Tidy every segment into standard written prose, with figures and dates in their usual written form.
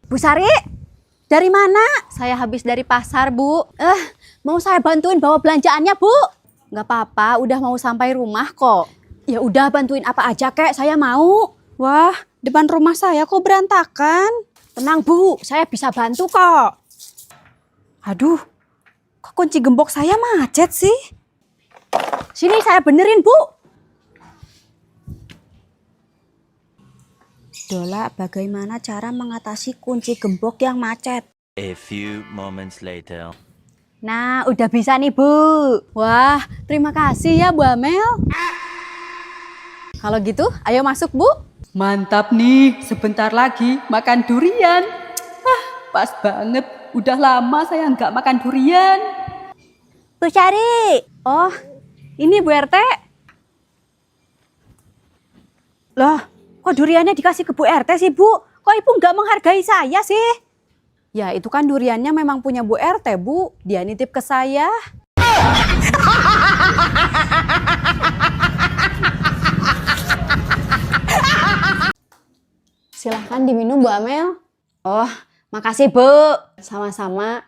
Bu Sari, dari mana? Saya habis dari pasar, Bu. Mau saya bantuin bawa belanjaannya, Bu? Nggak apa-apa, udah mau sampai rumah kok. Ya udah, bantuin apa aja kek, saya mau. Wah, depan rumah saya kok berantakan. Tenang, Bu, saya bisa bantu kok. Aduh, kok kunci gembok saya macet sih? Sini saya benerin, Bu. Dola, bagaimana cara mengatasi kunci gembok yang macet? A few moments later. Nah, udah bisa nih, Bu. Wah, terima kasih ya, Bu Amel. Kalau gitu, ayo masuk, Bu. Mantap nih, sebentar lagi makan durian. Pas banget, udah lama saya nggak makan durian. Bu Sari. Oh, ini Bu RT. Loh, kok duriannya dikasih ke Bu RT sih, Bu? Kok Ibu nggak menghargai saya sih? Ya, itu kan duriannya memang punya Bu RT, Bu. Dia nitip ke saya. Silahkan diminum, Bu Amel. Oh, makasih, Bu. Sama-sama.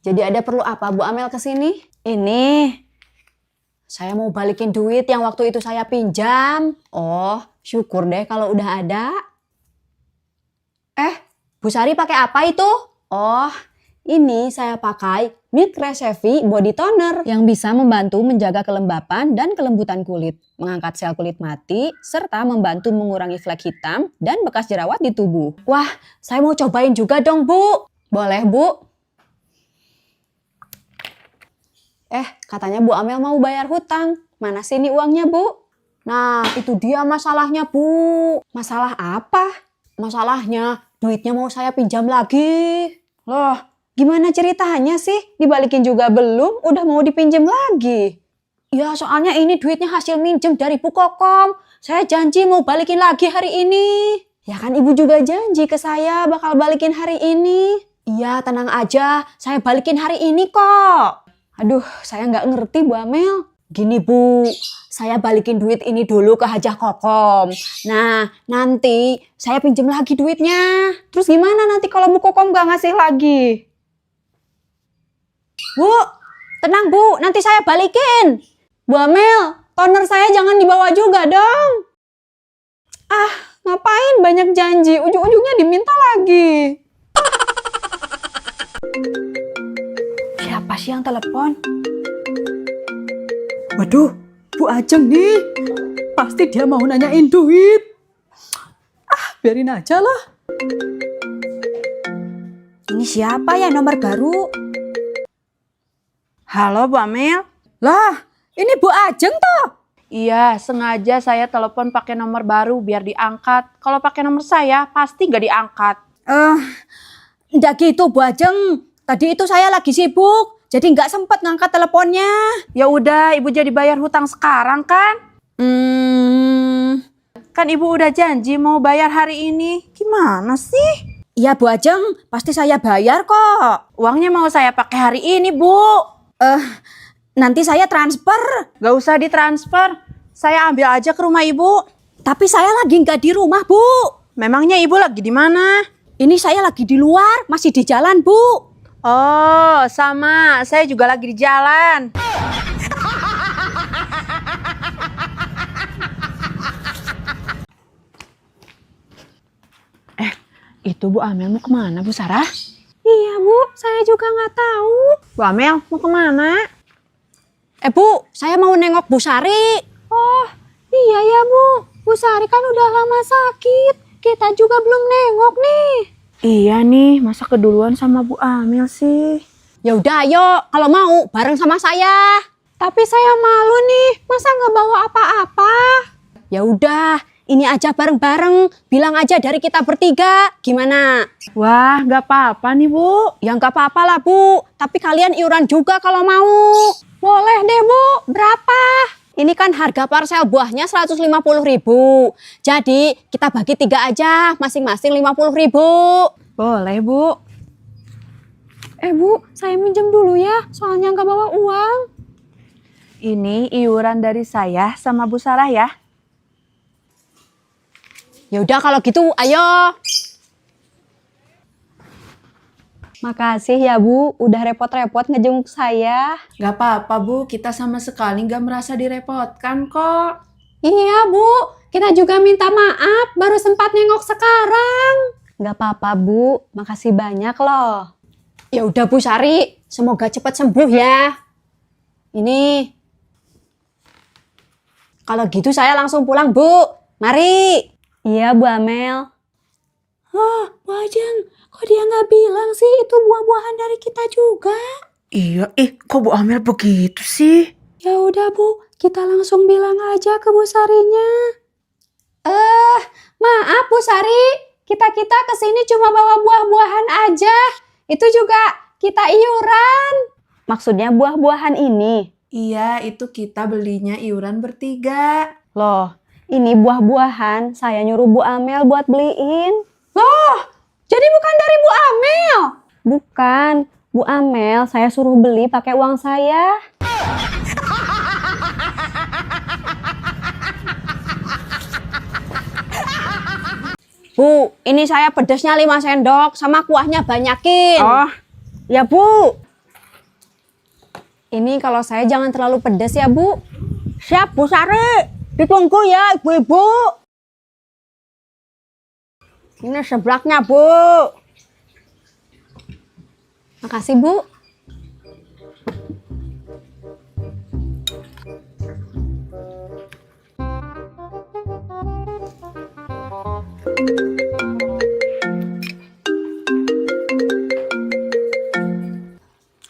Jadi ada perlu apa Bu Amel kesini? Ini, saya mau balikin duit yang waktu itu saya pinjam. Oh, syukur deh kalau udah ada. Bu Sari pakai apa itu? Oh, ini saya pakai Milk Resevi Body Toner yang bisa membantu menjaga kelembapan dan kelembutan kulit, mengangkat sel kulit mati, serta membantu mengurangi flek hitam dan bekas jerawat di tubuh. Wah, saya mau cobain juga dong, Bu. Boleh, Bu? Katanya Bu Amel mau bayar hutang. Mana sih ini uangnya, Bu? Nah, itu dia masalahnya, Bu. Masalah apa? Masalahnya, duitnya mau saya pinjam lagi. Loh, gimana ceritanya sih? Dibalikin juga belum, udah mau dipinjam lagi. Ya, soalnya ini duitnya hasil minjem dari Bu Kokom. Saya janji mau balikin lagi hari ini. Ya kan Ibu juga janji ke saya bakal balikin hari ini. Iya, tenang aja. Saya balikin hari ini kok. Aduh, saya nggak ngerti Bu Amel. Gini, Bu. Saya balikin duit ini dulu ke Hajah Kokom. Nah, nanti saya pinjem lagi duitnya. Terus gimana nanti kalau Bu Kokom nggak ngasih lagi? Bu, tenang, Bu. Nanti saya balikin. Bu Amel, toner saya jangan dibawa juga dong. Ngapain banyak janji, ujung-ujungnya diminta lagi. Siapa sih yang telepon? Waduh, Bu Ajeng nih. Pasti dia mau nanyain duit. Biarin aja lah. Ini siapa ya nomor baru? Halo Bu Amel. Lah, ini Bu Ajeng toh? Iya, sengaja saya telepon pakai nomor baru biar diangkat. Kalau pakai nomor saya pasti nggak diangkat. Nggak gitu, Bu Ajeng. Tadi itu saya lagi sibuk, jadi nggak sempet ngangkat teleponnya. Ya udah, Ibu jadi bayar hutang sekarang kan? Kan Ibu udah janji mau bayar hari ini. Gimana sih? Iya, Bu Ajeng, pasti saya bayar kok. Uangnya mau saya pakai hari ini, Bu. Nanti saya transfer. Gak usah ditransfer. Saya ambil aja ke rumah Ibu. Tapi saya lagi nggak di rumah, Bu. Memangnya Ibu lagi di mana? Ini saya lagi di luar, masih di jalan, Bu. Oh, sama. Saya juga lagi di jalan. Itu Bu Amel mau kemana, Bu Sarah? Iya Bu, saya juga nggak tahu. Bu Amel mau kemana? Bu, saya mau nengok Bu Sari. Oh, iya ya Bu. Bu Sari kan udah lama sakit. Kita juga belum nengok nih. Iya nih, masa keduluan sama Bu Amel sih? Ya udah, ayo. Kalau mau, bareng sama saya. Tapi saya malu nih, masa nggak bawa apa-apa? Ya udah, ini aja bareng-bareng. Bilang aja dari kita bertiga. Gimana? Wah, nggak apa-apa nih Bu. Ya nggak apa-apa lah, Bu. Tapi kalian iuran juga kalau mau. Boleh deh Bu, berapa? Ini kan harga parsel buahnya 150.000. Jadi kita bagi 3 aja, masing-masing 50.000. Boleh Bu. Bu, saya minjem dulu ya, soalnya nggak bawa uang. Ini iuran dari saya sama Bu Sarah ya. Ya udah kalau gitu, ayo. Makasih ya Bu, udah repot-repot ngejenguk saya. Gak apa-apa Bu, kita sama sekali gak merasa direpotkan kok. Iya Bu, kita juga minta maaf baru sempat nengok sekarang. Gak apa-apa Bu, makasih banyak loh. Ya udah Bu Sari, semoga cepat sembuh ya. Ini. Kalau gitu saya langsung pulang Bu. Mari. Iya Bu Amel. Bu Ajeng, kok dia nggak bilang sih itu buah-buahan dari kita juga? Iya, kok Bu Amel begitu sih? Ya udah Bu, kita langsung bilang aja ke Bu Sarinya. Maaf Bu Sari, kita kesini cuma bawa buah-buahan aja. Itu juga kita iuran. Maksudnya buah-buahan ini? Iya, itu kita belinya iuran bertiga. Loh, ini buah-buahan saya nyuruh Bu Amel buat beliin. Loh, jadi bukan dari Bu Amel? Bukan, Bu Amel saya suruh beli pakai uang saya. Bu, ini saya pedasnya 5 sendok sama kuahnya banyakin. Oh, ya Bu. Ini kalau saya jangan terlalu pedas ya Bu. Siap Bu Sari, ditunggu ya ibu-ibu. Ini seblaknya Bu. Makasih Bu.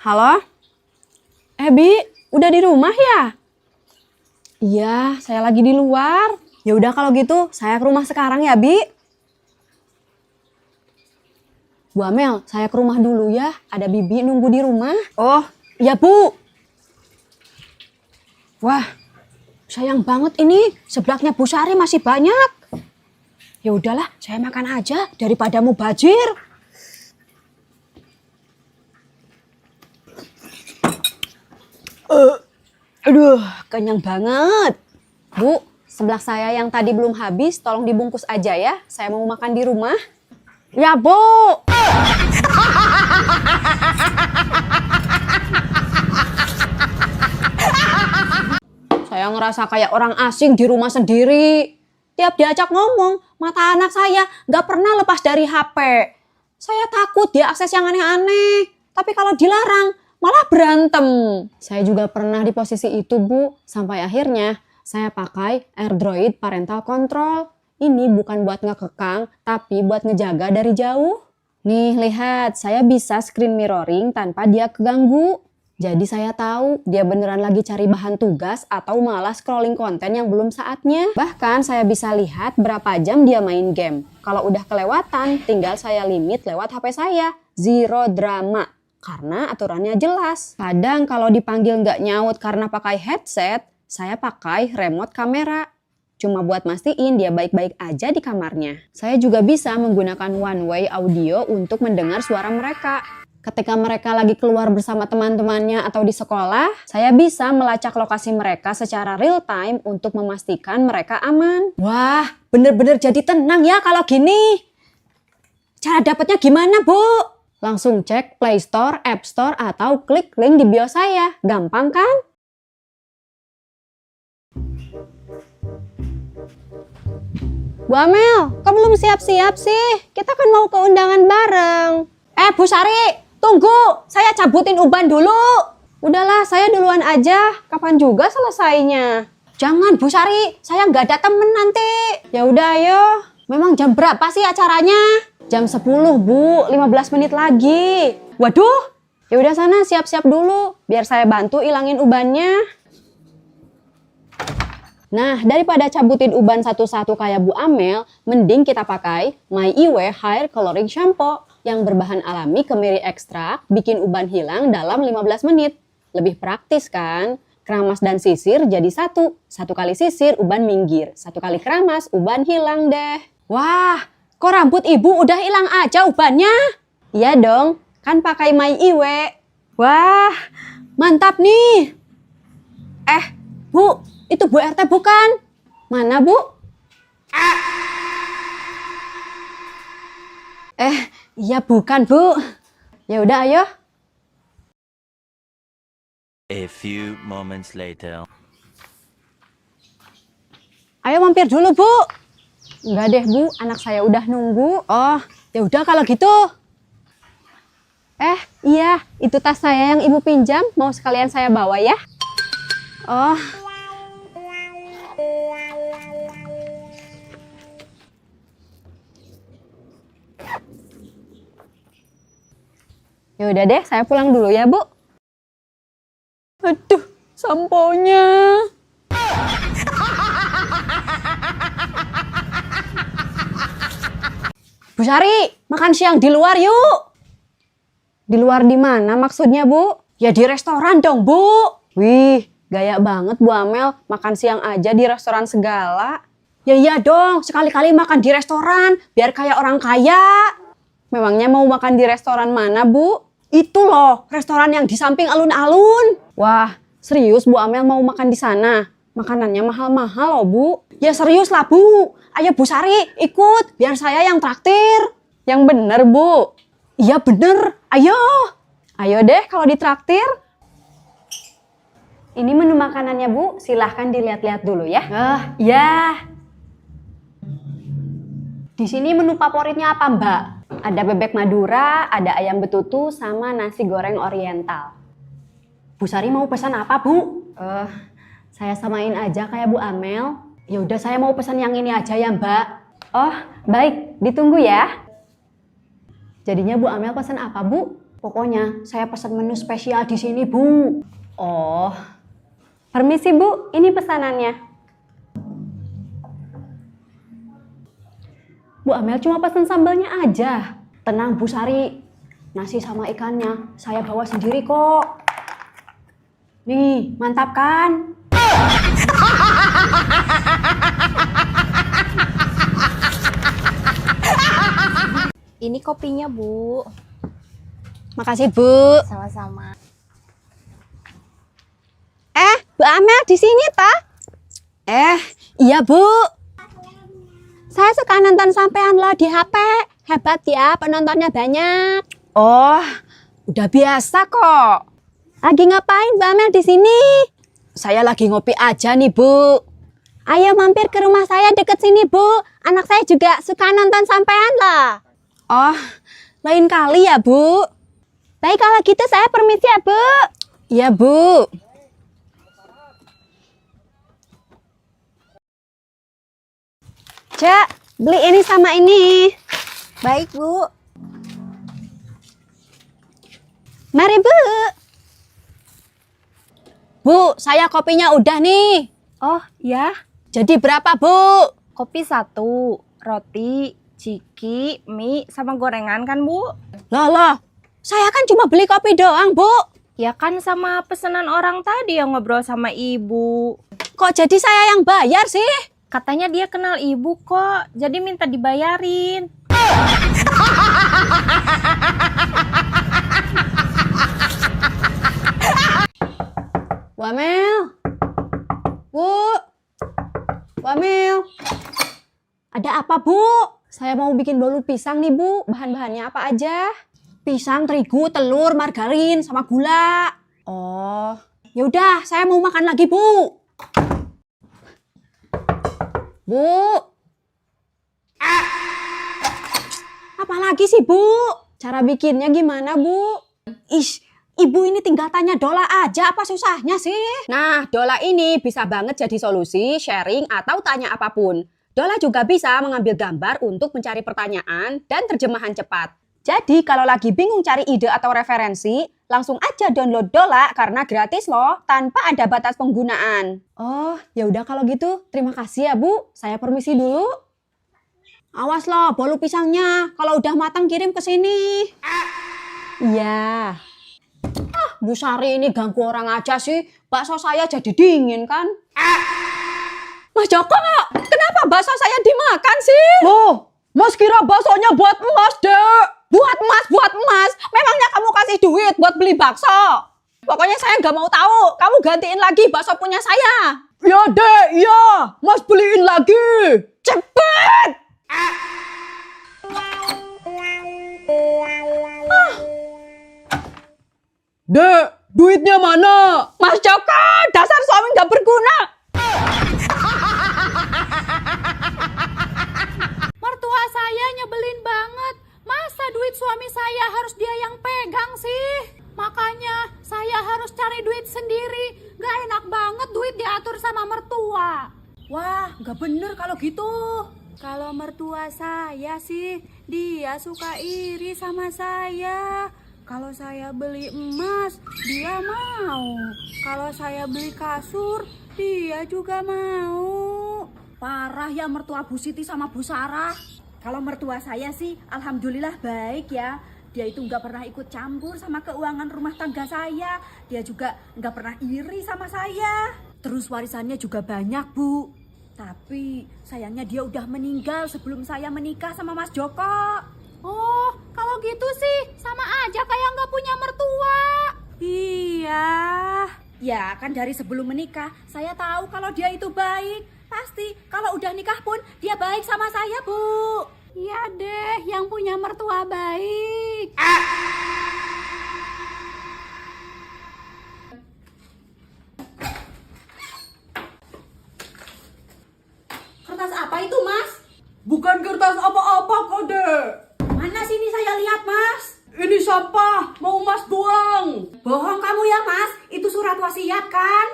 Halo? Bi, udah di rumah ya? Iya, saya lagi di luar. Ya udah kalau gitu, saya ke rumah sekarang ya, Bi. Bu Amel, saya ke rumah dulu ya. Ada Bibi nunggu di rumah. Oh, iya Bu. Wah, sayang banget ini. Seblaknya Bu Sari masih banyak. Ya udahlah, saya makan aja daripada mubazir. Aduh, kenyang banget. Bu, seblak saya yang tadi belum habis, tolong dibungkus aja ya. Saya mau makan di rumah. Ya Bu. Saya ngerasa kayak orang asing di rumah sendiri. Tiap diajak ngomong, mata anak saya nggak pernah lepas dari HP. Saya takut dia akses yang aneh-aneh. Tapi kalau dilarang, malah berantem. Saya juga pernah di posisi itu Bu, sampai akhirnya saya pakai AirDroid Parental Control. Ini bukan buat ngekekang, tapi buat ngejaga dari jauh. Nih lihat, saya bisa screen mirroring tanpa dia keganggu. Jadi saya tahu dia beneran lagi cari bahan tugas atau malah scrolling konten yang belum saatnya. Bahkan saya bisa lihat berapa jam dia main game. Kalau udah kelewatan, tinggal saya limit lewat HP saya. Zero drama. Karena aturannya jelas. Kadang kalau dipanggil nggak nyaut karena pakai headset, saya pakai remote kamera. Cuma buat mastiin dia baik-baik aja di kamarnya. Saya juga bisa menggunakan one way audio untuk mendengar suara mereka. Ketika mereka lagi keluar bersama teman-temannya atau di sekolah, saya bisa melacak lokasi mereka secara real time untuk memastikan mereka aman. Wah, bener-bener jadi tenang ya kalau gini. Cara dapatnya gimana, Bu? Langsung cek Play Store, App Store, atau klik link di bio saya. Gampang kan? Bu Amel, kok belum siap-siap sih? Kita kan mau ke undangan bareng. Bu Sari, tunggu. Saya cabutin uban dulu. Udahlah, saya duluan aja. Kapan juga selesainya? Jangan Bu Sari, saya nggak ada temen nanti. Ya udah ayo. Memang jam berapa sih acaranya? Jam 10 Bu, 15 menit lagi. Waduh. Ya udah sana siap-siap dulu, biar saya bantu ilangin ubannya. Nah, daripada cabutin uban satu-satu kayak Bu Amel, mending kita pakai My Iwe Hair Coloring Shampoo yang berbahan alami kemiri ekstrak, bikin uban hilang dalam 15 menit. Lebih praktis kan? Keramas dan sisir jadi satu. Satu kali sisir, uban minggir. Satu kali keramas, uban hilang deh. Wah, kok rambut ibu udah hilang aja ubannya? Iya dong, kan pakai My Iwe. Wah, mantap nih. Bu, itu Bu RT bukan? Mana Bu? Iya bukan Bu. Ya udah, ayo. A few moments later. Ayo mampir dulu, Bu. Enggak deh, Bu. Anak saya udah nunggu. Oh, ya udah kalau gitu. Iya, itu tas saya yang Ibu pinjam. Mau sekalian saya bawa ya? Oh. Ya udah deh, saya pulang dulu ya, Bu. Aduh, samponya. Bu Sari, makan siang di luar yuk. Di luar di mana maksudnya, Bu? Ya di restoran dong, Bu. Wih, gaya banget Bu Amel. Makan siang aja di restoran segala. Ya iya dong, sekali-kali makan di restoran, biar kayak orang kaya. Memangnya mau makan di restoran mana, Bu? Itu loh, restoran yang di samping alun-alun. Wah, serius Bu Amel mau makan di sana? Makanannya mahal-mahal loh, Bu. Ya serius lah, Bu. Ayo Bu Sari, ikut, biar saya yang traktir. Yang bener, Bu. Iya bener, ayo. Ayo deh kalau ditraktir. Ini menu makanannya, Bu. Silahkan dilihat-lihat dulu ya. Ya. Di sini menu favoritnya apa, Mbak? Ada bebek Madura, ada ayam betutu, sama nasi goreng oriental. Bu Sari mau pesan apa, Bu? Saya samain aja kayak Bu Amel. Ya udah saya mau pesan yang ini aja ya, Mbak. Oh, baik. Ditunggu ya. Jadinya Bu Amel pesan apa, Bu? Pokoknya saya pesan menu spesial di sini, Bu. Oh, permisi Bu, ini pesanannya. Bu Amel cuma pesan sambalnya aja. Tenang Bu Sari, nasi sama ikannya saya bawa sendiri kok. Nih, mantap kan? Ini kopinya, Bu. Makasih, Bu. Sama-sama. Bu Amel di sini, Pak. Iya, Bu. Saya suka nonton sampean lo di HP. Hebat ya, penontonnya banyak. Oh, udah biasa kok. Lagi ngapain, Mbak Amel di sini? Saya lagi ngopi aja nih, Bu. Ayo mampir ke rumah saya deket sini, Bu. Anak saya juga suka nonton sampean lah. Oh, lain kali ya, Bu. Baik, kalau gitu saya permisi ya, Bu. Iya, Bu. Cak, beli ini sama ini. Baik, Bu. Mari, Bu. Bu, saya kopinya udah nih. Oh, ya. Jadi berapa, Bu? Kopi 1, roti, ciki, mie, sama gorengan kan, Bu? Loh, saya kan cuma beli kopi doang, Bu. Ya kan sama pesanan orang tadi yang ngobrol sama Ibu. Kok jadi saya yang bayar sih? Katanya dia kenal Ibu kok, jadi minta dibayarin. Bu Amel. Bu. Bu Amel. Ada apa, Bu? Saya mau bikin bolu pisang nih, Bu. Bahan-bahannya apa aja? Pisang, terigu, telur, margarin, sama gula. Oh, yaudah, saya mau makan lagi, Bu. Bu. Apalagi sih, Bu? Cara bikinnya gimana, Bu? Ibu ini tinggal tanya Dola aja, apa susahnya sih? Nah, Dola ini bisa banget jadi solusi, sharing, atau tanya apapun. Dola juga bisa mengambil gambar untuk mencari pertanyaan dan terjemahan cepat. Jadi, kalau lagi bingung cari ide atau referensi, langsung aja download Dola karena gratis loh, tanpa ada batas penggunaan. Oh, ya udah kalau gitu, terima kasih ya, Bu. Saya permisi dulu. Awas loh, bolu pisangnya. Kalau udah matang kirim ke sini. Iya. Bu Sari ini ganggu orang aja sih. Bakso saya jadi dingin kan? Mas Joko, kenapa bakso saya dimakan sih? Loh, Mas kira baksonya buat Mas, Dek. Buat Mas. Memangnya kamu kasih duit buat beli bakso? Pokoknya saya nggak mau tahu. Kamu gantiin lagi bakso punya saya. Ya, Dek, iya. Mas beliin lagi. Cepet. 啊 Ah. duitnya mana? Mas Joko, dasar suami nggak berguna. Mertua saya nyebelin banget. Masa duit suami saya harus dia yang pegang sih? Makanya saya harus cari duit sendiri. Gak enak banget duit diatur sama mertua. Wah, nggak bener kalau gitu. Kalau mertua saya sih, dia suka iri sama saya. Kalau saya beli emas, dia mau. Kalau saya beli kasur, dia juga mau. Parah ya mertua Bu Siti sama Bu Sarah. Kalau mertua saya sih, alhamdulillah baik ya. Dia itu nggak pernah ikut campur sama keuangan rumah tangga saya. Dia juga nggak pernah iri sama saya. Terus warisannya juga banyak, Bu. Tapi sayangnya dia udah meninggal sebelum saya menikah sama Mas Joko. Oh, kalau gitu sih sama aja kayak nggak punya mertua. Iya. Ya kan dari sebelum menikah saya tahu kalau dia itu baik. Pasti kalau udah nikah pun dia baik sama saya, Bu. Iya deh, yang punya mertua baik. Kertas apa itu, Mas? Bukan kertas apa-apa, Kode. Mana sini saya lihat, Mas? Ini sampah, mau Mas buang. Bohong kamu ya, Mas. Itu surat wasiat kan?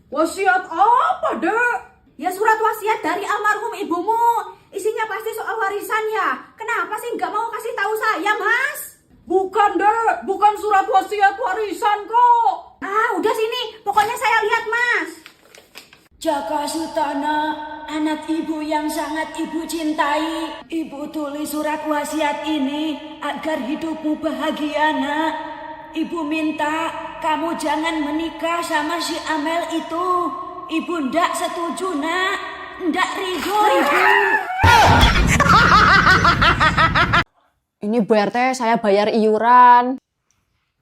Wasiat apa, Dek? Ya surat wasiat dari almarhum ibumu. Isinya pasti soal warisan ya. Kenapa sih nggak mau kasih tahu saya, Mas? Bukan, Dek. Bukan surat wasiat warisan kok. Ah, udah sini. Pokoknya saya lihat, Mas. Jaka Sutana, anak ibu yang sangat ibu cintai. Ibu tulis surat wasiat ini agar hidupmu bahagia, nak. Ibu minta kamu jangan menikah sama si Amel itu. Ibu ndak setuju, nak. Ndak ridho. Ini Bu RT, saya bayar iuran.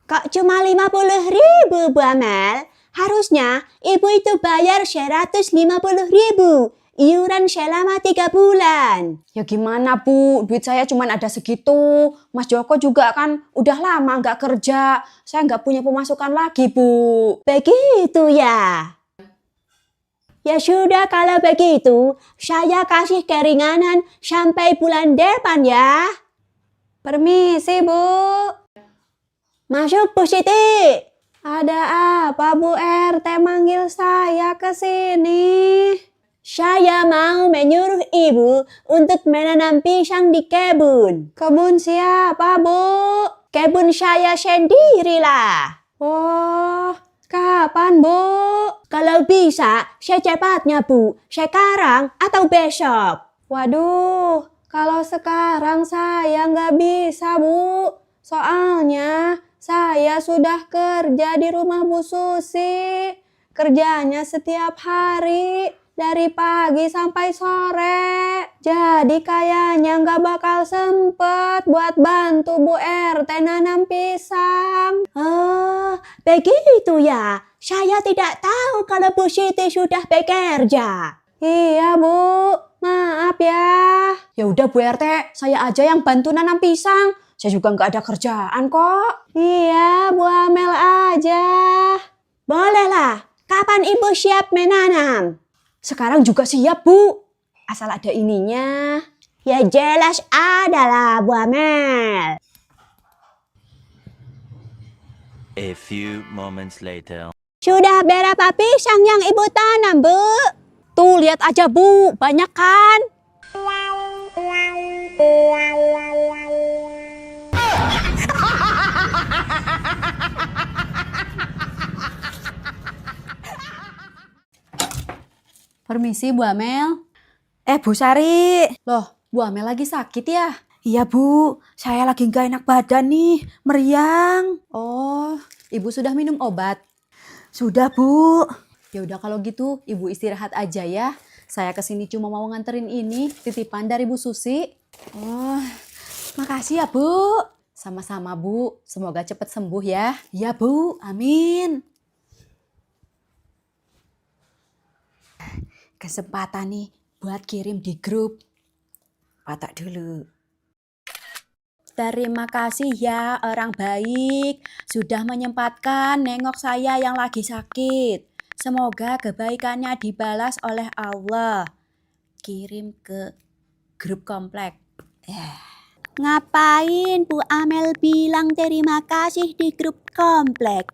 Kok cuma 50.000, Bu Amel? Harusnya ibu itu bayar 150.000 iuran selama 3 bulan. Ya gimana, Bu? Duit saya cuma ada segitu. Mas Joko juga kan udah lama nggak kerja. Saya nggak punya pemasukan lagi, Bu. Begitu ya? Ya sudah, kalau begitu saya kasih keringanan sampai bulan depan ya. Permisi, Bu. Masuk, Bu Siti. Ada apa, Bu RT manggil saya ke sini? Saya mau menyuruh Ibu untuk menanam pisang di kebun. Kebun siapa, Bu? Kebun saya sendirilah. Oh, kapan, Bu? Kalau bisa, secepatnya, Bu. Sekarang atau besok? Waduh, kalau sekarang saya nggak bisa, Bu. Soalnya saya sudah kerja di rumah Bu Susi. Kerjanya setiap hari, dari pagi sampai sore. Jadi kayaknya nggak bakal sempet buat bantu Bu RT nanam pisang. Oh, begitu ya. Saya tidak tahu kalau Bu Siti sudah bekerja. Iya, Bu. Maaf ya. Ya udah, Bu RT, saya aja yang bantu nanam pisang. Saya juga nggak ada kerjaan kok. Iya, Bu Amel aja. Bolehlah. Kapan Ibu siap menanam? Sekarang juga siap, Bu. Asal ada ininya. Ya jelas adalah, Bu Amel. A few moments later. Sudah berapa pisang yang Ibu tanam, Bu? Tuh, lihat aja, Bu. Banyak kan? Permisi, Bu Amel. Bu Sari. Loh, Bu Amel lagi sakit ya? Iya, Bu. Saya lagi nggak enak badan nih. Meriang. Oh, Ibu sudah minum obat? Sudah, Bu. Ya udah kalau gitu, Ibu istirahat aja ya. Saya kesini cuma mau nganterin ini, titipan dari Bu Susi. Oh, makasih ya, Bu. Sama-sama, Bu. Semoga cepat sembuh ya. Iya, Bu. Amin. Kesempatan nih buat kirim di grup. Patok dulu. Terima kasih ya orang baik, sudah menyempatkan nengok saya yang lagi sakit. Semoga kebaikannya dibalas oleh Allah. Kirim ke grup komplek. Ngapain Bu Amel bilang terima kasih di grup komplek?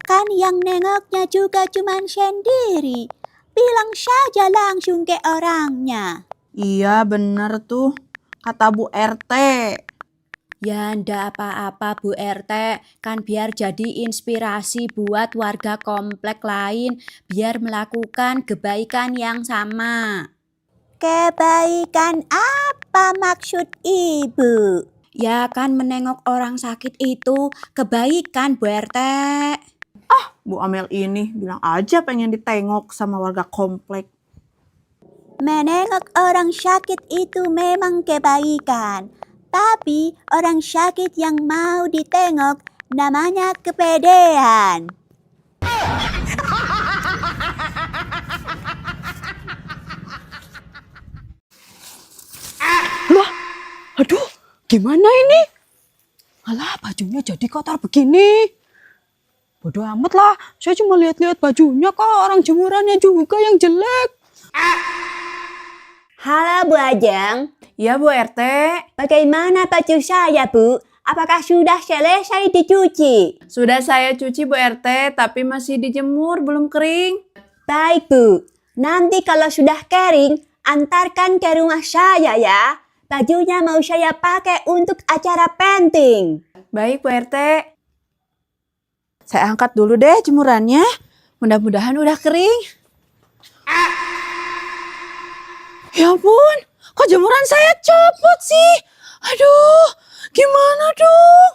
Kan yang nengoknya juga cuman sendiri. Bilang saja langsung ke orangnya. Iya bener tuh, kata Bu RT. Ya ndak apa-apa Bu RT, kan biar jadi inspirasi buat warga komplek lain biar melakukan kebaikan yang sama. Kebaikan apa maksud Ibu? Ya kan menengok orang sakit itu kebaikan Bu RT. Bu Amel ini bilang aja pengen ditengok sama warga komplek. Menengok orang sakit itu memang kebaikan. Tapi orang sakit yang mau ditengok namanya kepedean. Aduh, gimana ini? Alah, bajunya jadi kotor begini. Bodoh amat lah, saya cuma lihat-lihat bajunya kok, orang jemurannya juga yang jelek. Halo Bu Ajeng, Iya Bu RT. bagaimana baju saya Bu? Apakah sudah selesai dicuci? Sudah saya cuci Bu RT, tapi masih dijemur, belum kering. Baik Bu, nanti kalau sudah kering, antarkan ke rumah saya ya. Bajunya mau saya pakai untuk acara penting. Baik Bu RT. Saya angkat dulu deh jemurannya. Mudah-mudahan udah kering. Ya ampun, kok jemuran saya copot sih? Aduh, gimana dong?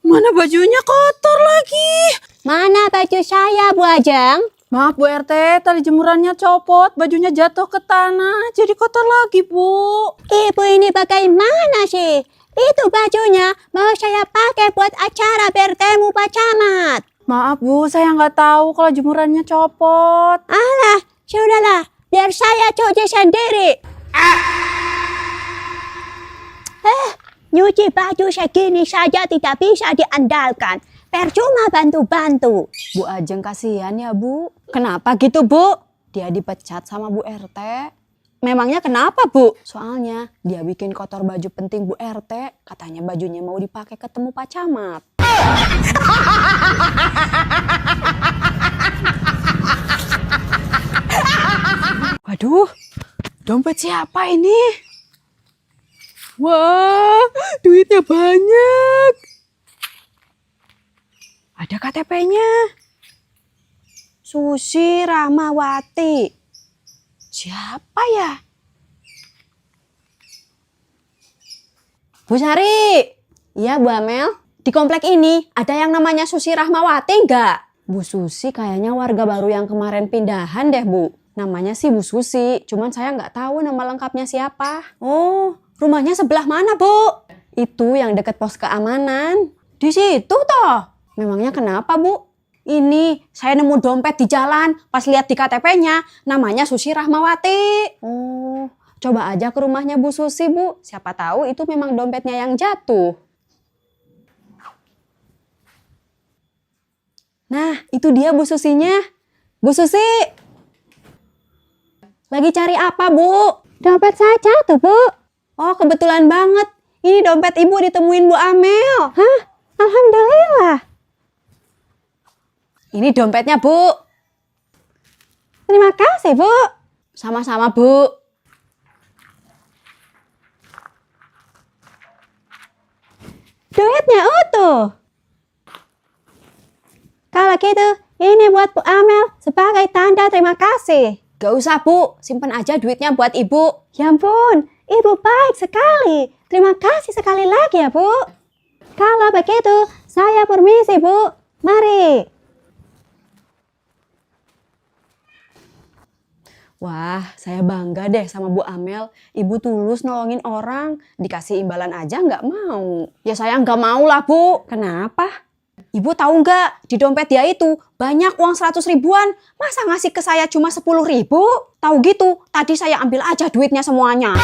Mana bajunya kotor lagi? Mana baju saya Bu Ajeng? Maaf Bu RT, tali jemurannya copot, bajunya jatuh ke tanah, jadi kotor lagi Bu. Ibu ini bagaimana sih? Itu bajunya mau saya pakai buat acara bertemu Pak Camat. Maaf Bu, saya nggak tahu kalau jemurannya copot. Alah, sudahlah, biar saya cuci sendiri. Nyuci baju segini saja tidak bisa diandalkan. Percuma bantu-bantu. Bu Ajeng kasihan ya Bu. Kenapa gitu Bu? Dia dipecat sama Bu RT. Memangnya kenapa, Bu? Soalnya dia bikin kotor baju penting Bu RT. Katanya bajunya mau dipakai ketemu Pak Camat. Waduh, dompet siapa ini? Wah, duitnya banyak. Ada KTP-nya. Susi Rahmawati. Siapa ya? Bu Sari. Iya Bu Amel. Di komplek ini ada yang namanya Susi Rahmawati nggak? Bu Susi kayaknya warga baru yang kemarin pindahan deh Bu. Namanya sih Bu Susi, cuman saya nggak tahu nama lengkapnya siapa. Oh, rumahnya sebelah mana, Bu? Itu yang deket pos keamanan. Di situ toh. Memangnya kenapa Bu? Ini saya nemu dompet di jalan, pas lihat di KTP-nya namanya Susi Rahmawati. Oh, coba aja ke rumahnya Bu Susi Bu. Siapa tahu itu memang dompetnya yang jatuh. Nah, itu dia Bu Susinya. Bu Susi. Lagi cari apa, Bu? Dompet saya jatuh Bu. Oh, kebetulan banget. Ini dompet Ibu ditemuin Bu Amel. Hah? Alhamdulillah. Ini dompetnya, Bu. Terima kasih Bu. Sama-sama, Bu. Duitnya utuh. Kalau gitu, ini buat Bu Amel sebagai tanda terima kasih. Gak usah, Bu. Simpen aja duitnya buat Ibu. Ya ampun, Ibu baik sekali. Terima kasih sekali lagi ya Bu. Kalau begitu, saya permisi Bu. Mari. Wah, saya bangga deh sama Bu Amel. Ibu tulus nolongin orang. Dikasih imbalan aja nggak mau. Ya saya nggak mau lah, Bu. Kenapa? Ibu tahu nggak, di dompet dia itu banyak uang 100 ribuan. Masa ngasih ke saya cuma 10 ribu? Tahu gitu, tadi saya ambil aja duitnya semuanya.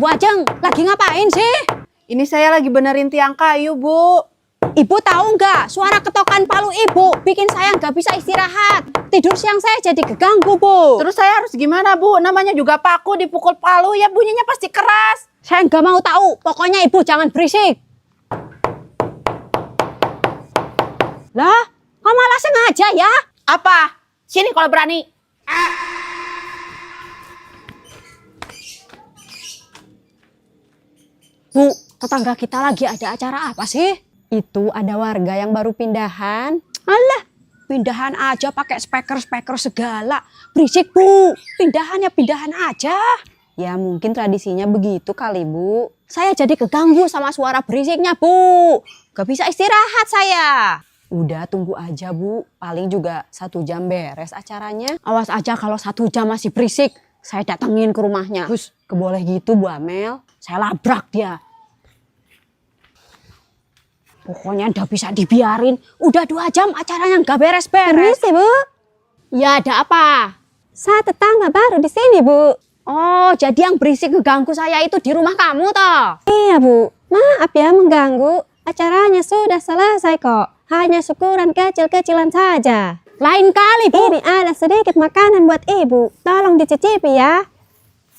Bu Ajeng, lagi ngapain sih? Ini saya lagi benerin tiang kayu, Bu. Ibu tahu nggak, suara ketokan palu ibu bikin saya nggak bisa istirahat. Tidur siang saya jadi keganggu, Bu. Terus saya harus gimana, Bu? Namanya juga paku dipukul palu, ya bunyinya pasti keras. Saya nggak mau tahu, pokoknya ibu jangan berisik. Lah, kok malah sengaja ya? Apa? Sini kalau berani. Bu, tetangga kita lagi ada acara apa sih? Itu ada warga yang baru pindahan. Alah, pindahan aja pakai speaker segala. Berisik, Bu. Pindahannya pindahan aja. Ya mungkin tradisinya begitu kali, Bu. Saya jadi keganggu sama suara berisiknya, Bu. Gak bisa istirahat saya. Udah tunggu aja, Bu. Paling juga 1 jam beres acaranya. Awas aja kalau 1 jam masih berisik. Saya datengin ke rumahnya. Hus, keboleh gitu Bu Amel. Saya labrak dia. Pokoknya ndak bisa dibiarin. Udah 2 jam acaranya nggak beres-beres. Permisi, Bu. Ya ada apa? Saya tetangga baru di sini, Bu. Oh, jadi yang berisik ngeganggu saya itu di rumah kamu toh? Iya, Bu. Maaf ya mengganggu. Acaranya sudah selesai kok. Hanya syukuran kecil-kecilan saja. Lain kali, Bu. Ini ada sedikit makanan buat Ibu. Tolong dicicipi ya.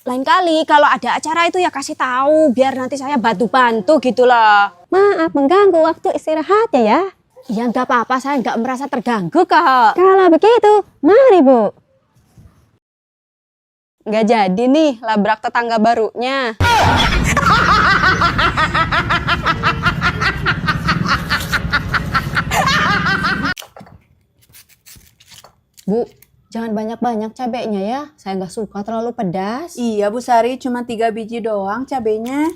Lain kali kalau ada acara itu ya kasih tahu biar nanti saya bantu-bantu gitu loh. Maaf mengganggu waktu istirahatnya ya. Ya nggak apa-apa, saya nggak merasa terganggu kok. Kalau begitu, mari Bu. Nggak jadi nih labrak tetangga barunya. Bu, jangan banyak-banyak cabenya ya. Saya nggak suka terlalu pedas. Iya, Bu Sari, cuma 3 biji doang cabenya.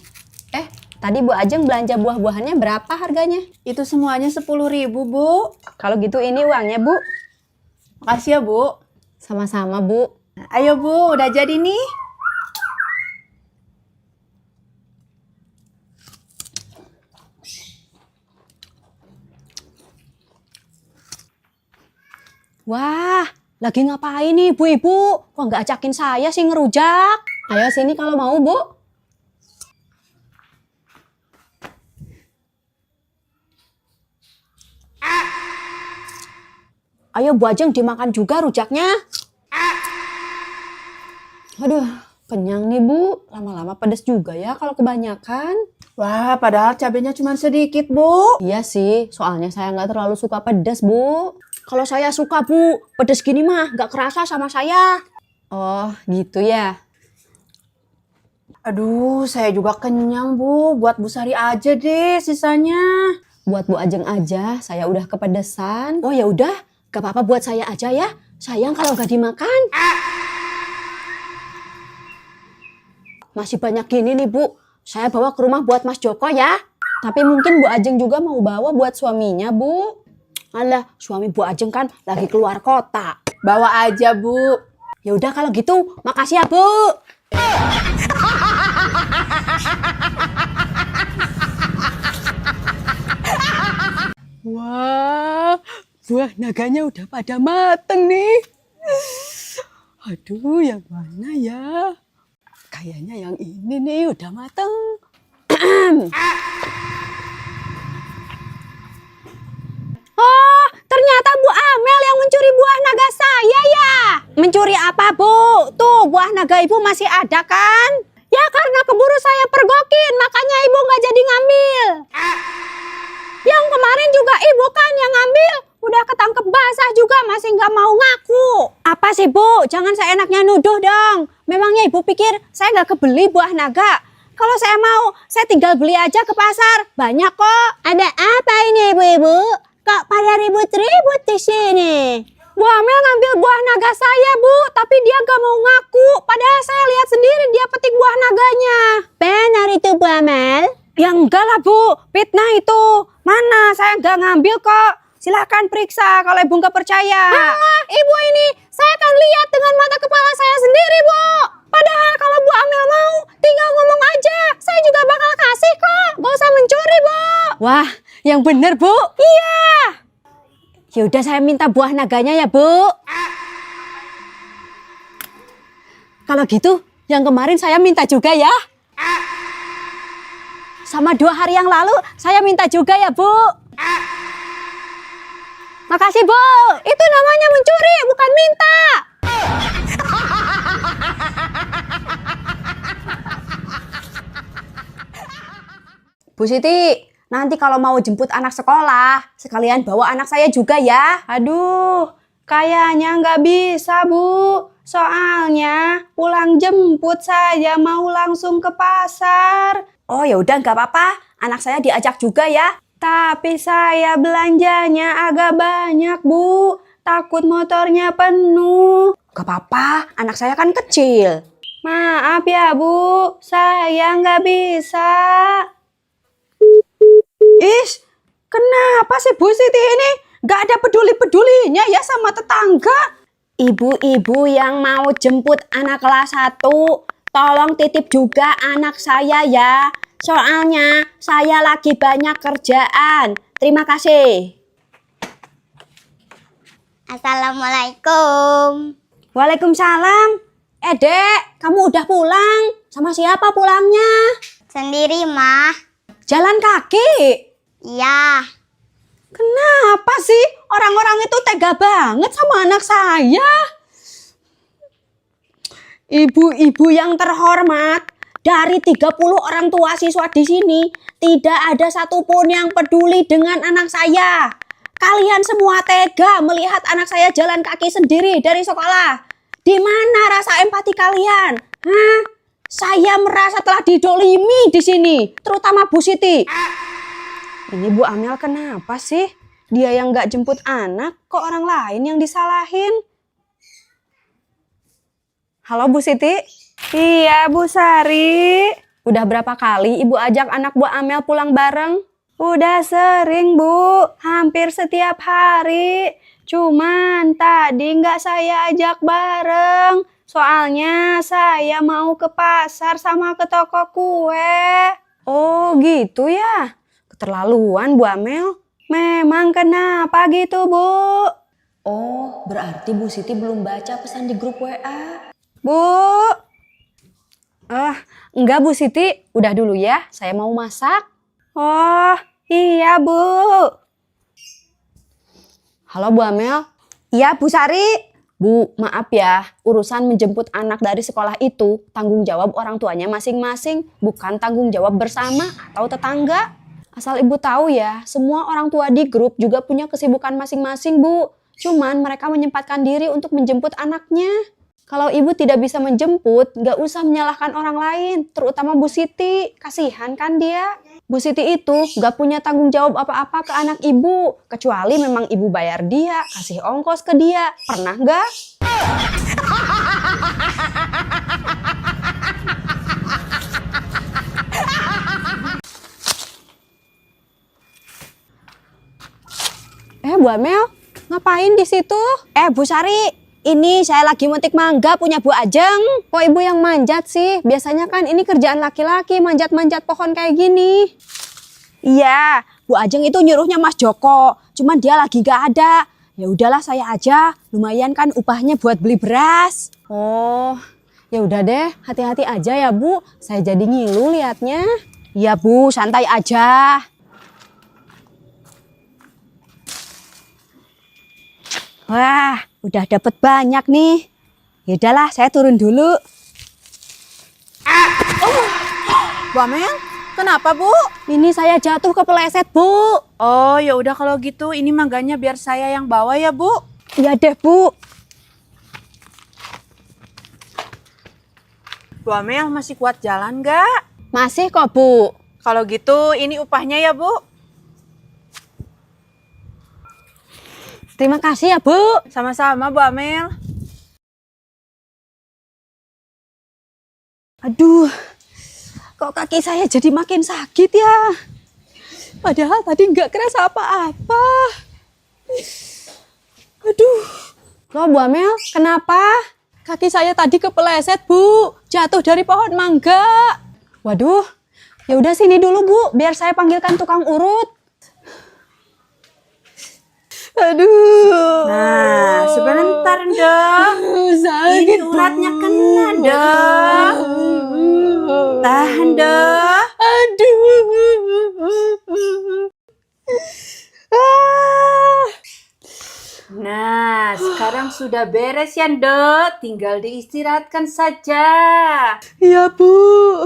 Tadi Bu Ajeng belanja buah-buahannya berapa harganya? Itu semuanya 10.000, Bu. Kalau gitu ini uangnya, Bu. Makasih ya, Bu. Sama-sama, Bu. Ayo, Bu, udah jadi nih. Wah, lagi ngapain nih ibu-ibu? Kok nggak ajakin saya sih ngerujak? Ayo sini kalau mau, Bu. Ayo Bu Ajeng dimakan juga rujaknya. Aduh, kenyang nih, Bu. Lama-lama pedas juga ya kalau kebanyakan. Wah, padahal cabenya cuma sedikit, Bu. Iya sih, soalnya saya nggak terlalu suka pedas, Bu. Kalau saya suka Bu, pedes gini mah nggak kerasa sama saya. Oh, gitu ya. Aduh, saya juga kenyang, Bu. Buat Bu Sari aja deh sisanya. Buat Bu Ajeng aja, saya udah kepedesan. Oh ya udah, gak apa-apa buat saya aja ya. Sayang kalau nggak dimakan. Masih banyak gini nih Bu. Saya bawa ke rumah buat Mas Joko ya. Tapi mungkin Bu Ajeng juga mau bawa buat suaminya, Bu. Alah, suami Bu Ajeng kan lagi keluar kota. Bawa aja, Bu. Ya udah kalau gitu, makasih ya Bu. Wah, buah naganya udah pada mateng nih. Aduh, yang mana ya? Kayaknya yang ini nih udah mateng. Oh, ternyata Bu Amel yang mencuri buah naga saya ya. Mencuri apa Bu? Tuh buah naga Ibu masih ada kan? Ya karena keburu saya pergokin, makanya Ibu nggak jadi ngambil. Yang kemarin juga Ibu kan yang ngambil. Udah ketangkep basah juga masih nggak mau ngaku. Apa sih Bu? Jangan seenaknya nuduh dong. Memangnya Ibu pikir saya nggak kebeli buah naga? Kalau saya mau, saya tinggal beli aja ke pasar. Banyak kok. Ada apa ini Ibu-ibu? Kok pada ribut-ribut di sini? Bu Amel ngambil buah naga saya Bu, tapi dia gak mau ngaku. Padahal saya lihat sendiri dia petik buah naganya. Benar itu Bu Amel? Ya enggak lah Bu, fitnah itu. Mana, saya nggak ngambil kok. Silahkan periksa kalau Ibu nggak percaya. Ibu ini, saya kan lihat dengan mata kepala saya sendiri Bu. Padahal kalau Bu Amel mau, tinggal ngomong aja. Saya juga bakal kasih kok, gak usah mencuri Bu. Wah, yang bener, Bu. Iya. Ya udah saya minta buah naganya ya Bu. Kalau gitu, yang kemarin saya minta juga ya. sama 2 hari yang lalu saya minta juga ya, Bu. Makasih, Bu. Itu namanya mencuri, bukan minta. Bu Siti, nanti kalau mau jemput anak sekolah, sekalian bawa anak saya juga ya. Aduh, kayaknya nggak bisa, Bu. Soalnya pulang jemput saya mau langsung ke pasar. Oh ya udah nggak apa-apa, anak saya diajak juga ya. Tapi saya belanjanya agak banyak, Bu. Takut motornya penuh. Gak apa-apa, anak saya kan kecil. Maaf ya, Bu. Saya nggak bisa. Ish, kenapa sih Bu Siti ini nggak ada peduli-pedulinya ya sama tetangga? Ibu-ibu yang mau jemput anak kelas 1, tolong titip juga anak saya ya. Soalnya saya lagi banyak kerjaan. Terima kasih. Assalamualaikum. Waalaikumsalam. Dek, kamu udah pulang? Sama siapa pulangnya? Sendiri, Mah. Jalan kaki? Iya. Kenapa sih orang-orang itu tega banget sama anak saya? Ibu-ibu yang terhormat, dari 30 orang tua siswa di sini, tidak ada satupun yang peduli dengan anak saya. Kalian semua tega melihat anak saya jalan kaki sendiri dari sekolah. Di mana rasa empati kalian? Hah? Saya merasa telah didolimi di sini, terutama Bu Siti. Ini Bu Amel kenapa sih? Dia yang nggak jemput anak, kok orang lain yang disalahin? Halo Bu Siti? Iya Bu Sari. Udah berapa kali Ibu ajak anak Bu Amel pulang bareng? Udah sering Bu, hampir setiap hari. Cuman tadi nggak saya ajak bareng. Soalnya saya mau ke pasar sama ke toko kue. Oh gitu ya? Keterlaluan Bu Amel. Memang kenapa gitu Bu? Oh berarti Bu Siti belum baca pesan di grup WA. Bu? Enggak Bu Siti, udah dulu ya, saya mau masak. Oh iya Bu. Halo Bu Amel. Iya Bu Sari. Bu, maaf ya, urusan menjemput anak dari sekolah itu tanggung jawab orang tuanya masing-masing, bukan tanggung jawab bersama atau tetangga. Asal Ibu tahu ya, semua orang tua di grup juga punya kesibukan masing-masing, Bu. Cuman mereka menyempatkan diri untuk menjemput anaknya. Kalau Ibu tidak bisa menjemput, nggak usah menyalahkan orang lain, terutama Bu Siti. Kasihan kan dia? Bu Siti itu nggak punya tanggung jawab apa-apa ke anak Ibu, kecuali memang Ibu bayar dia, kasih ongkos ke dia. Pernah nggak? Bu Amel, ngapain di situ? Bu Sari, ini saya lagi metik mangga punya Bu Ajeng. Kok Ibu yang manjat sih? Biasanya kan ini kerjaan laki-laki, manjat-manjat pohon kayak gini. Iya, Bu Ajeng itu nyuruhnya Mas Joko, cuman dia lagi gak ada. Ya udahlah saya aja, lumayan kan upahnya buat beli beras. Oh, ya udah deh, hati-hati aja ya Bu. Saya jadi ngilu liatnya. Iya Bu, santai aja. Wah, udah dapet banyak nih. Ya udahlah, saya turun dulu. Bu Amel, kenapa Bu? Ini saya jatuh kepeleset, Bu. Oh ya udah kalau gitu ini mangganya biar saya yang bawa ya Bu. Iya deh, Bu. Bu Amel masih kuat jalan nggak? Masih kok, Bu. Kalau gitu ini upahnya ya Bu. Terima kasih ya, Bu. Sama-sama Bu Amel. Aduh, kok kaki saya jadi makin sakit ya? Padahal tadi nggak kerasa apa-apa. Aduh. Loh Bu Amel, kenapa? Kaki saya tadi kepeleset, Bu. Jatuh dari pohon mangga. Waduh, ya udah sini dulu, Bu. Biar saya panggilkan tukang urut. Aduh. Nah, sebentar dong. Sakit, Ini uratnya kena dong. Tahan dong. Aduh. sudah beres ya, Ndok. Tinggal diistirahatkan saja. Iya, Bu.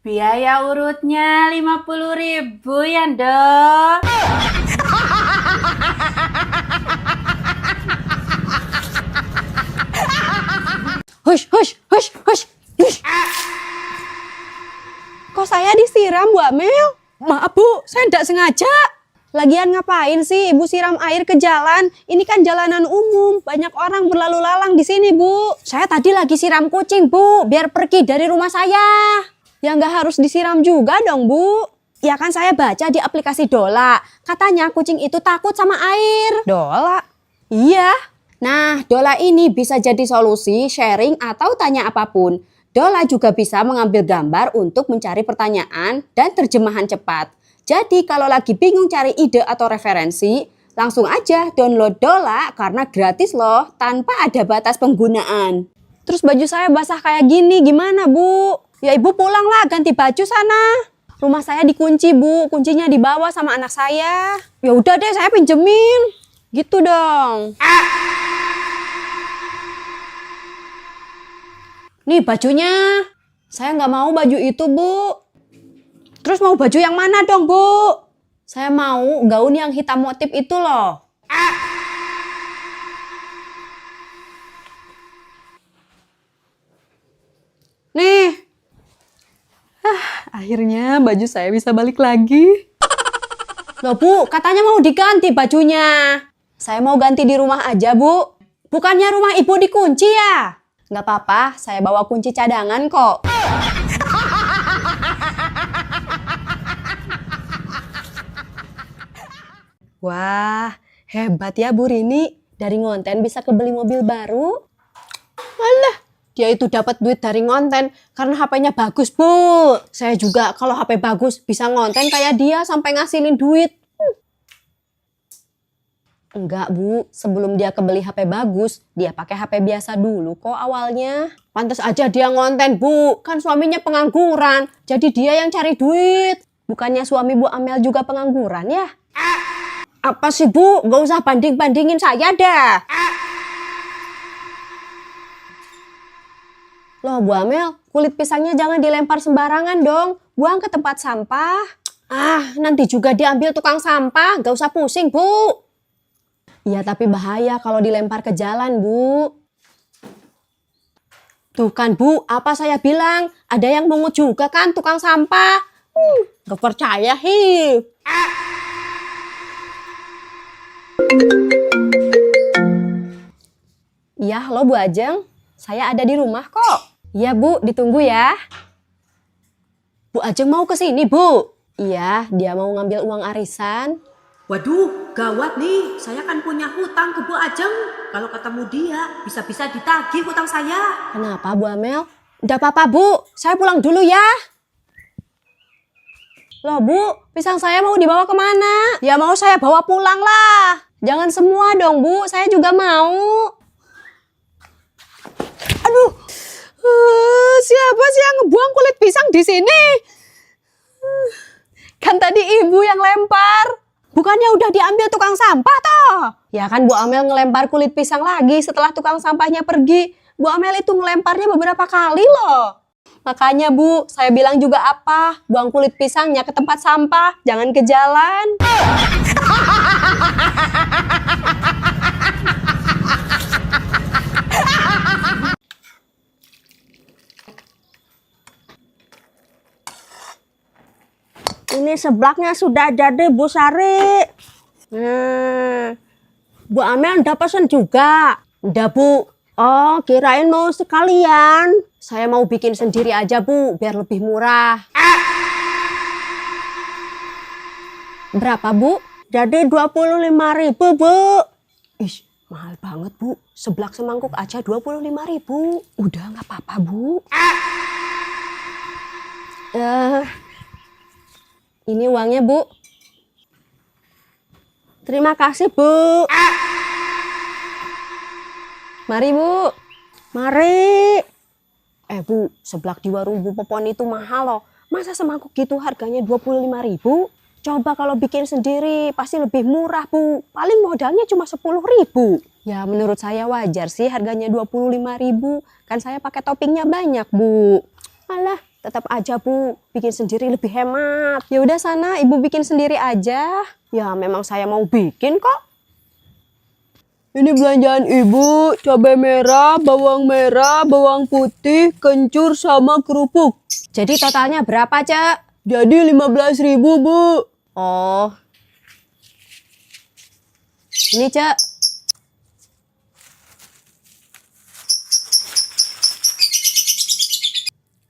Biaya urutnya 50.000 ya, Ndok. Hush, hush, hush, hush, hush. Kok saya disiram, Bu Amel? Maaf, Bu, saya tidak sengaja. Lagian ngapain sih Ibu siram air ke jalan? Ini kan jalanan umum, banyak orang berlalu lalang di sini, Bu. Saya tadi lagi siram kucing, Bu, biar pergi dari rumah saya. Ya nggak harus disiram juga dong, Bu. Ya kan saya baca di aplikasi Dola, katanya kucing itu takut sama air. Dola? Iya. Nah, Dola ini bisa jadi solusi, sharing, atau tanya apapun. Dola juga bisa mengambil gambar untuk mencari pertanyaan dan terjemahan cepat. Jadi kalau lagi bingung cari ide atau referensi, langsung aja download Dola karena gratis loh, tanpa ada batas penggunaan. Terus baju saya basah kayak gini, gimana, Bu? Ya Ibu pulanglah, ganti baju sana. Rumah saya dikunci, Bu. Kuncinya dibawa sama anak saya. Ya udah deh, saya pinjemin. Gitu dong. Nih bajunya. Saya nggak mau baju itu, Bu. Terus mau baju yang mana dong, Bu? Saya mau gaun yang hitam motif itu loh. Nih. Akhirnya baju saya bisa balik lagi. Loh, Bu, katanya mau diganti bajunya. Saya mau ganti di rumah aja, Bu. Bukannya rumah Ibu dikunci ya? Nggak apa-apa, saya bawa kunci cadangan kok. Wah, hebat ya Bu Rini. Dari ngonten bisa kebeli mobil baru. Alah, dia itu dapat duit dari ngonten karena HP-nya bagus, Bu. Saya juga kalau HP bagus bisa ngonten kayak dia sampai ngasilin duit. Enggak, Bu. Sebelum dia kebeli HP bagus, dia pakai HP biasa dulu kok awalnya. Pantes aja dia ngonten, Bu. Kan suaminya pengangguran, jadi dia yang cari duit. Bukannya suami Bu Amel juga pengangguran ya? Apa sih, Bu? Gak usah banding-bandingin saya dah. Loh, Bu Amel, kulit pisangnya jangan dilempar sembarangan dong. Buang ke tempat sampah. Ah, nanti juga diambil tukang sampah. Gak usah pusing, Bu. Iya, tapi bahaya kalau dilempar ke jalan, Bu. Tuh kan, Bu, apa saya bilang? Ada yang mungut juga kan tukang sampah. Gak percaya, hi. Iya, halo Bu Ajeng. Saya ada di rumah kok. Iya, Bu, ditunggu ya. Bu Ajeng mau ke sini, Bu. Iya, dia mau ngambil uang arisan. Waduh, gawat nih. Saya kan punya hutang ke Bu Ajeng. Kalau ketemu dia, bisa-bisa ditagih hutang saya. Kenapa, Bu Amel? Udah apa-apa, Bu. Saya pulang dulu ya. Loh, Bu, pisang saya mau dibawa kemana? Ya mau saya bawa pulang lah. Jangan semua dong, Bu. Saya juga mau. Aduh, siapa sih yang ngebuang kulit pisang di sini? Kan tadi Ibu yang lempar. Bukannya udah diambil tukang sampah toh? Ya kan Bu Amel ngelempar kulit pisang lagi setelah tukang sampahnya pergi. Bu Amel itu ngelemparnya beberapa kali loh. Makanya Bu, saya bilang juga apa? Buang kulit pisangnya ke tempat sampah, jangan ke jalan. Ini seblaknya sudah jadi, Bu Sari. Bu Amel udah pesen juga. Udah, Bu. Oh, kirain mau sekalian. Saya mau bikin sendiri aja, Bu, biar lebih murah. Berapa, Bu? Jadi 25.000, Bu. Ih, mahal banget, Bu. Seblak semangkuk aja 25.000. Udah, nggak apa-apa, Bu. Ini uangnya, Bu. Terima kasih, Bu. Mari, Bu. Mari. Bu, seblak di warung Bu Popon itu mahal loh. Masa semangkuk gitu harganya 25.000? Coba kalau bikin sendiri, pasti lebih murah, Bu. Paling modalnya cuma 10.000. Ya menurut saya wajar sih harganya 25.000. Kan saya pakai toppingnya banyak, Bu. Alah, tetap aja Bu, bikin sendiri lebih hemat. Ya udah sana Ibu bikin sendiri aja. Ya memang saya mau bikin kok. Ini belanjaan Ibu, cabai merah, bawang putih, kencur sama kerupuk. Jadi totalnya berapa, Cek? Jadi 15.000, Bu. Oh. Ini, Cek.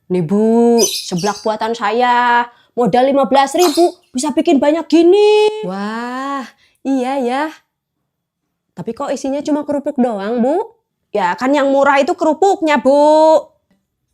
Nih Bu, seblak buatan saya. Modal 15.000 bisa bikin banyak gini. Wah, iya ya. Tapi kok isinya cuma kerupuk doang, Bu? Ya kan yang murah itu kerupuknya, Bu.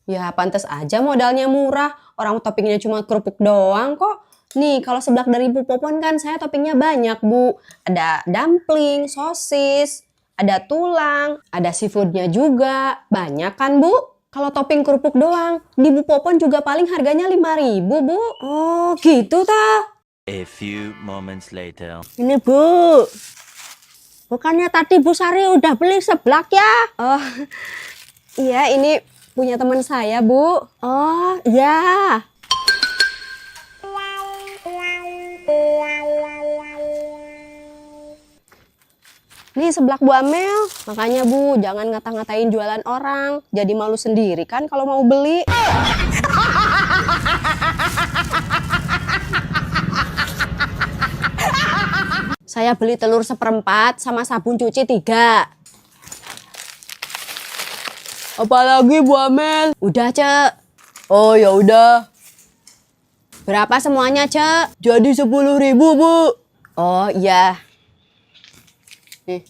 Ya pantas aja modalnya murah. Orang toppingnya cuma kerupuk doang kok. Nih kalau seblak dari Bu Popon kan saya toppingnya banyak, Bu. Ada dumpling, sosis, ada tulang, ada seafoodnya juga. Banyak kan, Bu? Kalau topping kerupuk doang, di Bu Popon juga paling harganya 5.000, Bu. Oh, gitu ta? A few moments later. Ini Bu, bukannya tadi Bu Sari udah beli seblak ya? Oh, iya ini punya teman saya, Bu. Oh ya. Nih seblak Bu Amel. Makanya Bu, jangan ngata-ngatain jualan orang. Jadi malu sendiri kan kalau mau beli. Saya beli telur 1/4 sama sabun cuci 3. Apalagi Bu Amel? Udah, Cek. Oh, ya udah. Berapa semuanya, Cek? Jadi 10.000, Bu. Oh, iya. Nih.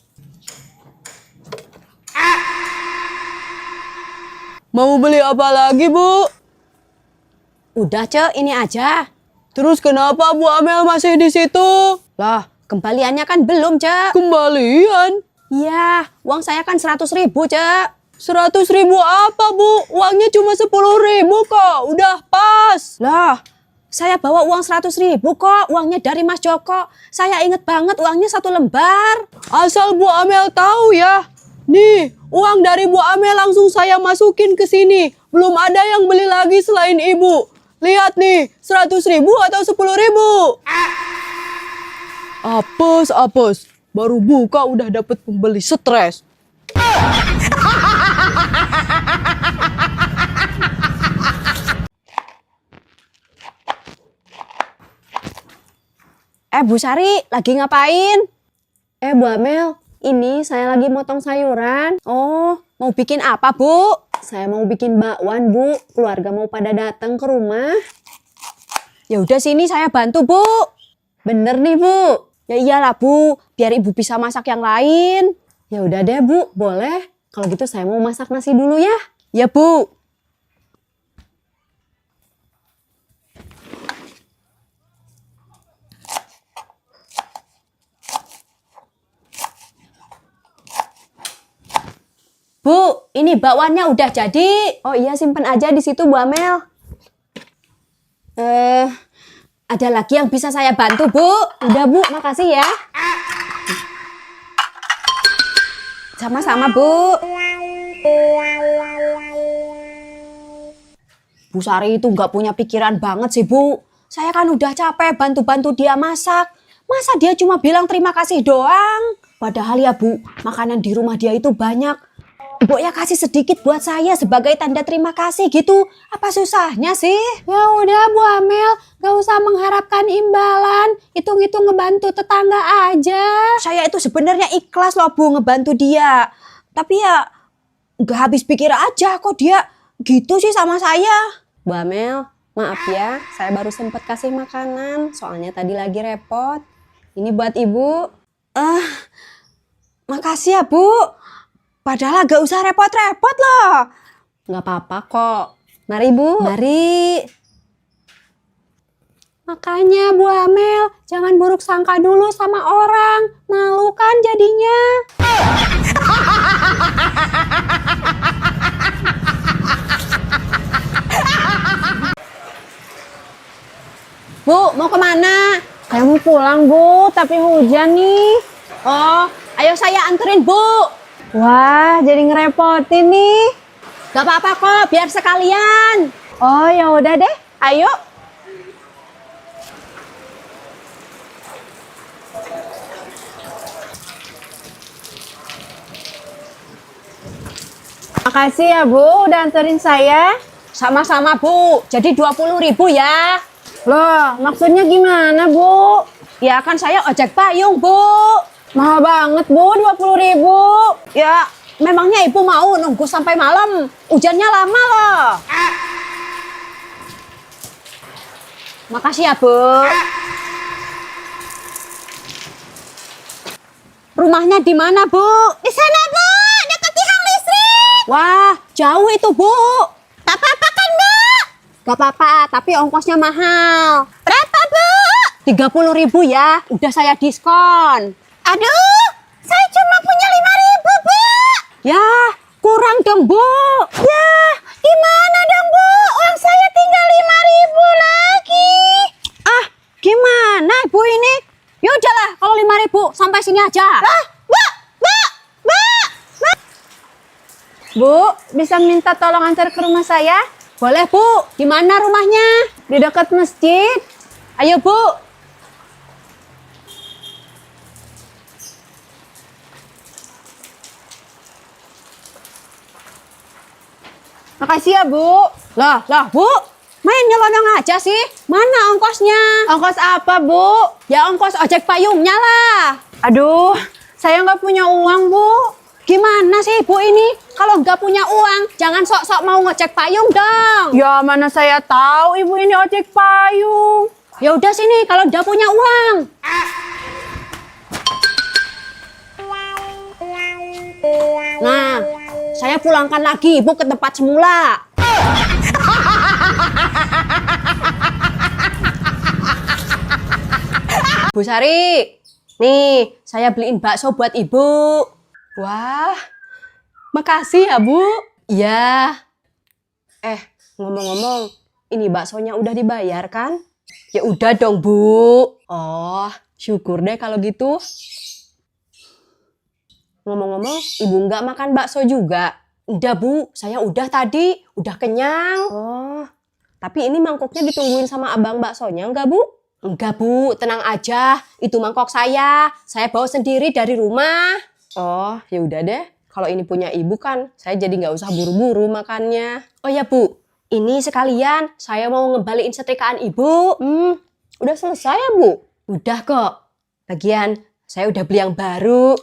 Mau beli apa lagi, Bu? Udah, Cek, ini aja. Terus kenapa Bu Amel masih di situ? Lah, kembaliannya kan belum, Cek. Kembalian? Iya, uang saya kan 100.000, Cek. 100.000 apa, Bu? Uangnya cuma 10.000 kok. Udah pas. Lah, saya bawa uang 100.000 kok. Uangnya dari Mas Joko. Saya inget banget uangnya 1 lembar. Asal Bu Amel tahu ya. Nih, uang dari Bu Amel langsung saya masukin ke sini. Belum ada yang beli lagi selain Ibu. Lihat nih, 100.000 atau 10.000? Apes. Baru buka udah dapet pembeli stres. Bu Sari, lagi ngapain? Bu Amel, ini saya lagi motong sayuran. Oh, mau bikin apa, Bu? Saya mau bikin bakwan, Bu. Keluarga mau pada datang ke rumah. Ya udah sini saya bantu, Bu. Bener nih, Bu. Ya iyalah, Bu. Biar Ibu bisa masak yang lain. Ya udah deh, Bu. Boleh. Kalau gitu saya mau masak nasi dulu ya. Ya, Bu. Bu, ini bakwannya udah jadi. Oh iya, simpen aja di situ, Bu Amel. Ada lagi yang bisa saya bantu, Bu? Udah, Bu, makasih ya. Sama-sama, Bu. Bu Sari itu nggak punya pikiran banget sih, Bu. Saya kan udah capek bantu-bantu dia masak. Masa dia cuma bilang terima kasih doang? Padahal ya, Bu, makanan di rumah dia itu banyak. Mbok ya kasih sedikit buat saya sebagai tanda terima kasih gitu. Apa susahnya sih? Ya udah Bu Amel, gak usah mengharapkan imbalan. Hitung-hitung ngebantu tetangga aja. Saya itu sebenarnya ikhlas loh, Bu, ngebantu dia. Tapi ya nggak habis pikir aja kok dia gitu sih sama saya. Bu Amel, maaf ya, saya baru sempat kasih makanan. Soalnya tadi lagi repot. Ini buat Ibu. Makasih ya, Bu. Padahal gak usah repot-repot loh. Gak apa-apa kok. Mari, Bu. Mari. Makanya Bu Amel, jangan buruk sangka dulu sama orang. Malu kan jadinya. Bu, mau kemana? Saya mau pulang, Bu, tapi hujan nih. Oh, Ayo saya anterin, Bu. Wah, jadi ngerepotin nih. Gak apa-apa kok, biar sekalian. Oh, ya udah deh. Ayo. Makasih ya, Bu, udah anterin saya. Sama-sama, Bu. Jadi 20.000 ya. Loh, maksudnya gimana, Bu? Ya kan saya ojek payung, Bu. Mahal banget, Bu, 20.000. Ya, memangnya Ibu mau nunggu sampai malam? Hujannya lama loh. Makasih ya, Bu. Rumahnya di mana, Bu? Di sana, Bu. Dekat tiang listrik. Wah, jauh itu, Bu. Tak apa-apa kan, Bu? Gak apa-apa, tapi ongkosnya mahal. Berapa, Bu? 30.000 ya. Udah saya diskon. Aduh, saya cuma punya 5.000, Bu. Ya, kurang dong, Bu. Ya, gimana dong, Bu? Uang saya tinggal 5.000 lagi. Ah, gimana, Bu ini? Ya udahlah, kalau 5.000 sampai sini aja. Lah, Bu. Bu, bisa minta tolong antar ke rumah saya? Boleh, Bu. Di mana rumahnya? Di dekat masjid. Ayo, Bu. Makasih ya, Bu. Lah, Bu. Main nyelonong aja sih. Mana ongkosnya? Ongkos apa, Bu? Ya ongkos ojek payungnya lah. Aduh, saya nggak punya uang, Bu. Gimana sih Ibu ini? Kalau nggak punya uang, jangan sok-sok mau ngojek payung dong. Ya, mana saya tahu Ibu ini ojek payung. Ya udah sini kalau udah punya uang. Nah, saya pulangkan lagi Ibu ke tempat semula. Bu Sari, nih saya beliin bakso buat Ibu. Wah, makasih ya, Bu. Iya. Ngomong-ngomong, ini baksonya udah dibayar kan? Ya udah dong, Bu. Oh, syukur deh kalau gitu. Ngomong-ngomong, Ibu nggak makan bakso juga? Udah, Bu. Saya udah tadi. Udah kenyang. Oh, tapi ini mangkoknya ditungguin sama abang baksonya nggak, Bu? Enggak, Bu. Tenang aja. Itu mangkok saya. Saya bawa sendiri dari rumah. Oh, ya udah deh. Kalau ini punya Ibu kan, saya jadi nggak usah buru-buru makannya. Oh ya, Bu. Ini sekalian saya mau ngembaliin setrikaan Ibu. Udah selesai ya, Bu? Udah kok. Lagian saya udah beli yang baru.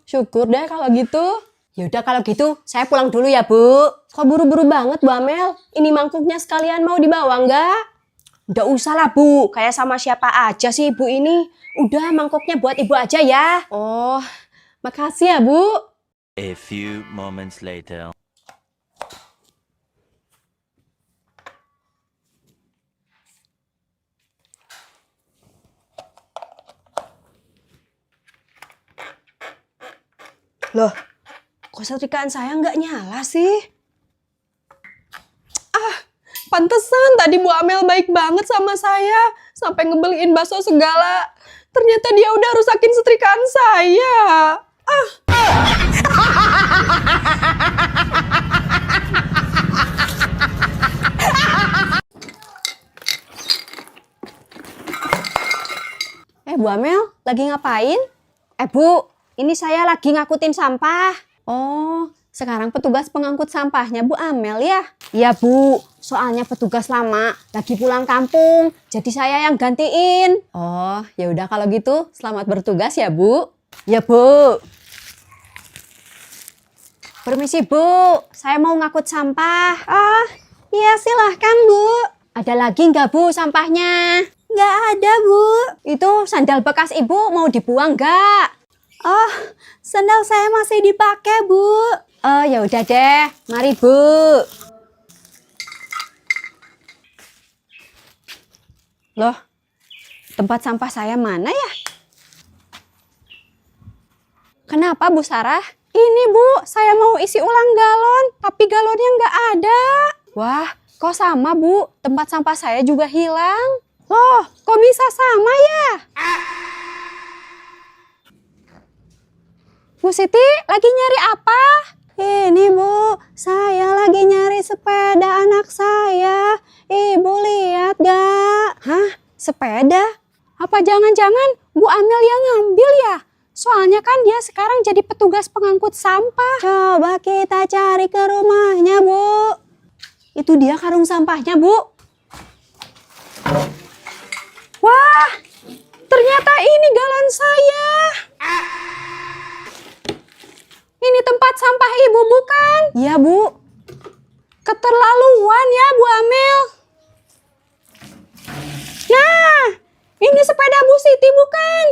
Syukur deh kalau gitu. Ya udah kalau gitu saya pulang dulu ya, Bu. Kok buru-buru banget, Bu Amel? Ini mangkuknya sekalian mau dibawa nggak? Udah usah lah, Bu. Kayak sama siapa aja sih Ibu ini. Udah mangkoknya buat Ibu aja ya. Oh, makasih ya, Bu. A few moments later. Loh, kok setrikaan saya nggak nyala sih? Pantesan tadi Bu Amel baik banget sama saya. Sampai ngebeliin bakso segala. Ternyata dia udah rusakin setrikaan saya. Bu Amel, lagi ngapain? Bu, ini saya lagi ngakutin sampah. Oh, sekarang petugas pengangkut sampahnya Bu Amel ya? Iya, Bu. Soalnya petugas lama lagi pulang kampung. Jadi saya yang gantiin. Oh, ya udah kalau gitu selamat bertugas ya, Bu. Ya, Bu. Permisi, Bu. Saya mau ngangkut sampah. Iya silahkan, Bu. Ada lagi nggak, Bu, sampahnya? Nggak ada, Bu. Itu sandal bekas Ibu mau dibuang nggak? Oh, sandal saya masih dipakai, Bu. Oh, ya udah deh. Mari, Bu. Loh, tempat sampah saya mana ya? Kenapa, Bu Sarah? Ini, Bu, saya mau isi ulang galon, tapi galonnya nggak ada. Wah, kok sama, Bu? Tempat sampah saya juga hilang. Loh, kok bisa sama ya? Bu Siti lagi nyari apa? Ini Bu, saya lagi nyari sepeda anak saya. Ibu lihat gak? Hah? Sepeda? Apa jangan-jangan Bu Amel yang ngambil ya? Soalnya kan dia sekarang jadi petugas pengangkut sampah. Coba kita cari ke rumahnya, Bu. Itu dia karung sampahnya, Bu. Wah, ternyata ini galon saya. Ini tempat sampah Ibu bukan? Iya, Bu. Keterlaluan ya, Bu Amel. Nah, ini sepeda Bu Siti bukan?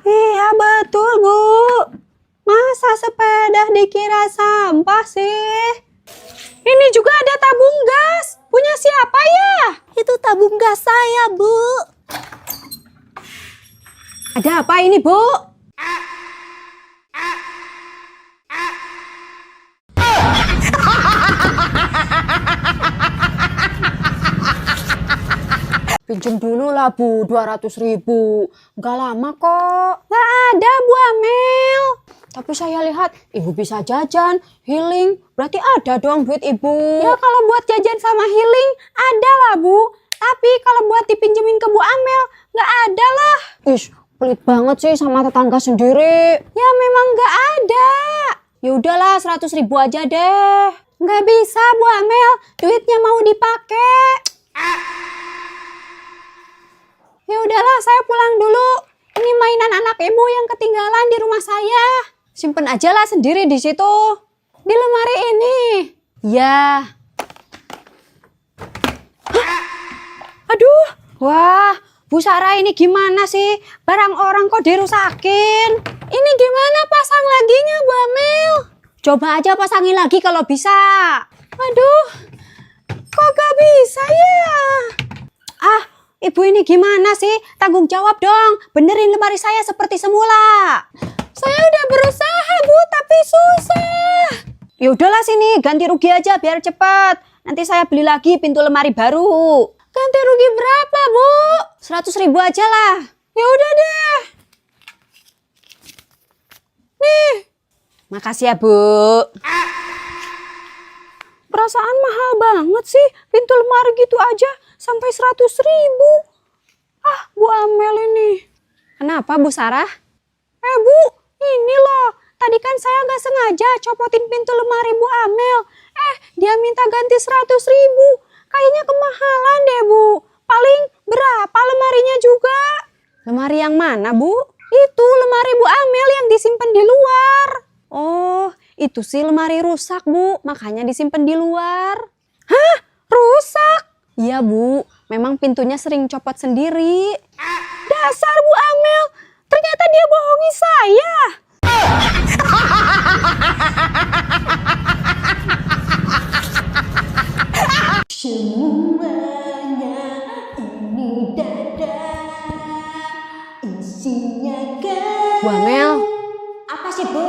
Iya betul, Bu. Masa sepeda dikira sampah sih? Ini juga ada tabung gas. Punya siapa ya? Itu tabung gas saya, Bu. Ada apa ini, Bu? Pinjam dulu lah, Bu, 200.000. Nggak lama kok. Nggak ada, Bu Amel. Tapi saya lihat Ibu bisa jajan, healing. Berarti ada dong duit Ibu. Ya kalau buat jajan sama healing, ada lah, Bu. Tapi kalau buat dipinjemin ke Bu Amel, nggak ada lah. Ish, pelit banget sih sama tetangga sendiri. Ya memang nggak ada. Ya udahlah, 100.000 aja deh. Nggak bisa, Bu Amel. Duitnya mau dipakai. Ya udahlah, saya pulang dulu. Ini mainan anak Ibu yang ketinggalan di rumah saya. Simpen aja lah sendiri di situ. Di lemari ini. Ya. Aduh. Wah, Bu Sarah ini gimana sih? Barang orang kok dirusakin. Ini gimana pasang laginya, Bu Amel? Coba aja pasangin lagi kalau bisa. Aduh. Kok gak bisa ya? Ah. Ibu ini gimana sih? Tanggung jawab dong. Benerin lemari saya seperti semula. Saya udah berusaha, Bu, tapi susah. Ya udahlah sini, ganti rugi aja biar cepat. Nanti saya beli lagi pintu lemari baru. Ganti rugi berapa, Bu? 100.000 aja lah. Ya udah deh. Nih. Makasih ya, Bu. Perasaan mahal banget sih. Pintu lemari gitu aja sampai 100.000. Ah, Bu Amel ini. Kenapa, Bu Sarah? Bu, ini loh. Tadi kan saya nggak sengaja copotin pintu lemari Bu Amel. Dia minta ganti 100.000. Kayaknya kemahalan deh, Bu. Paling berapa lemarinya juga? Lemari yang mana, Bu? Itu lemari Bu Amel yang disimpan di luar. Oh, itu sih lemari rusak, Bu. Makanya disimpan di luar. Hah? Rusak? Iya, Bu. Memang pintunya sering copot sendiri. Dasar Bu Amel. Ternyata dia bohongi saya. Semuanya ini dada. Isinya Bu Amel. Apa sih, Bu?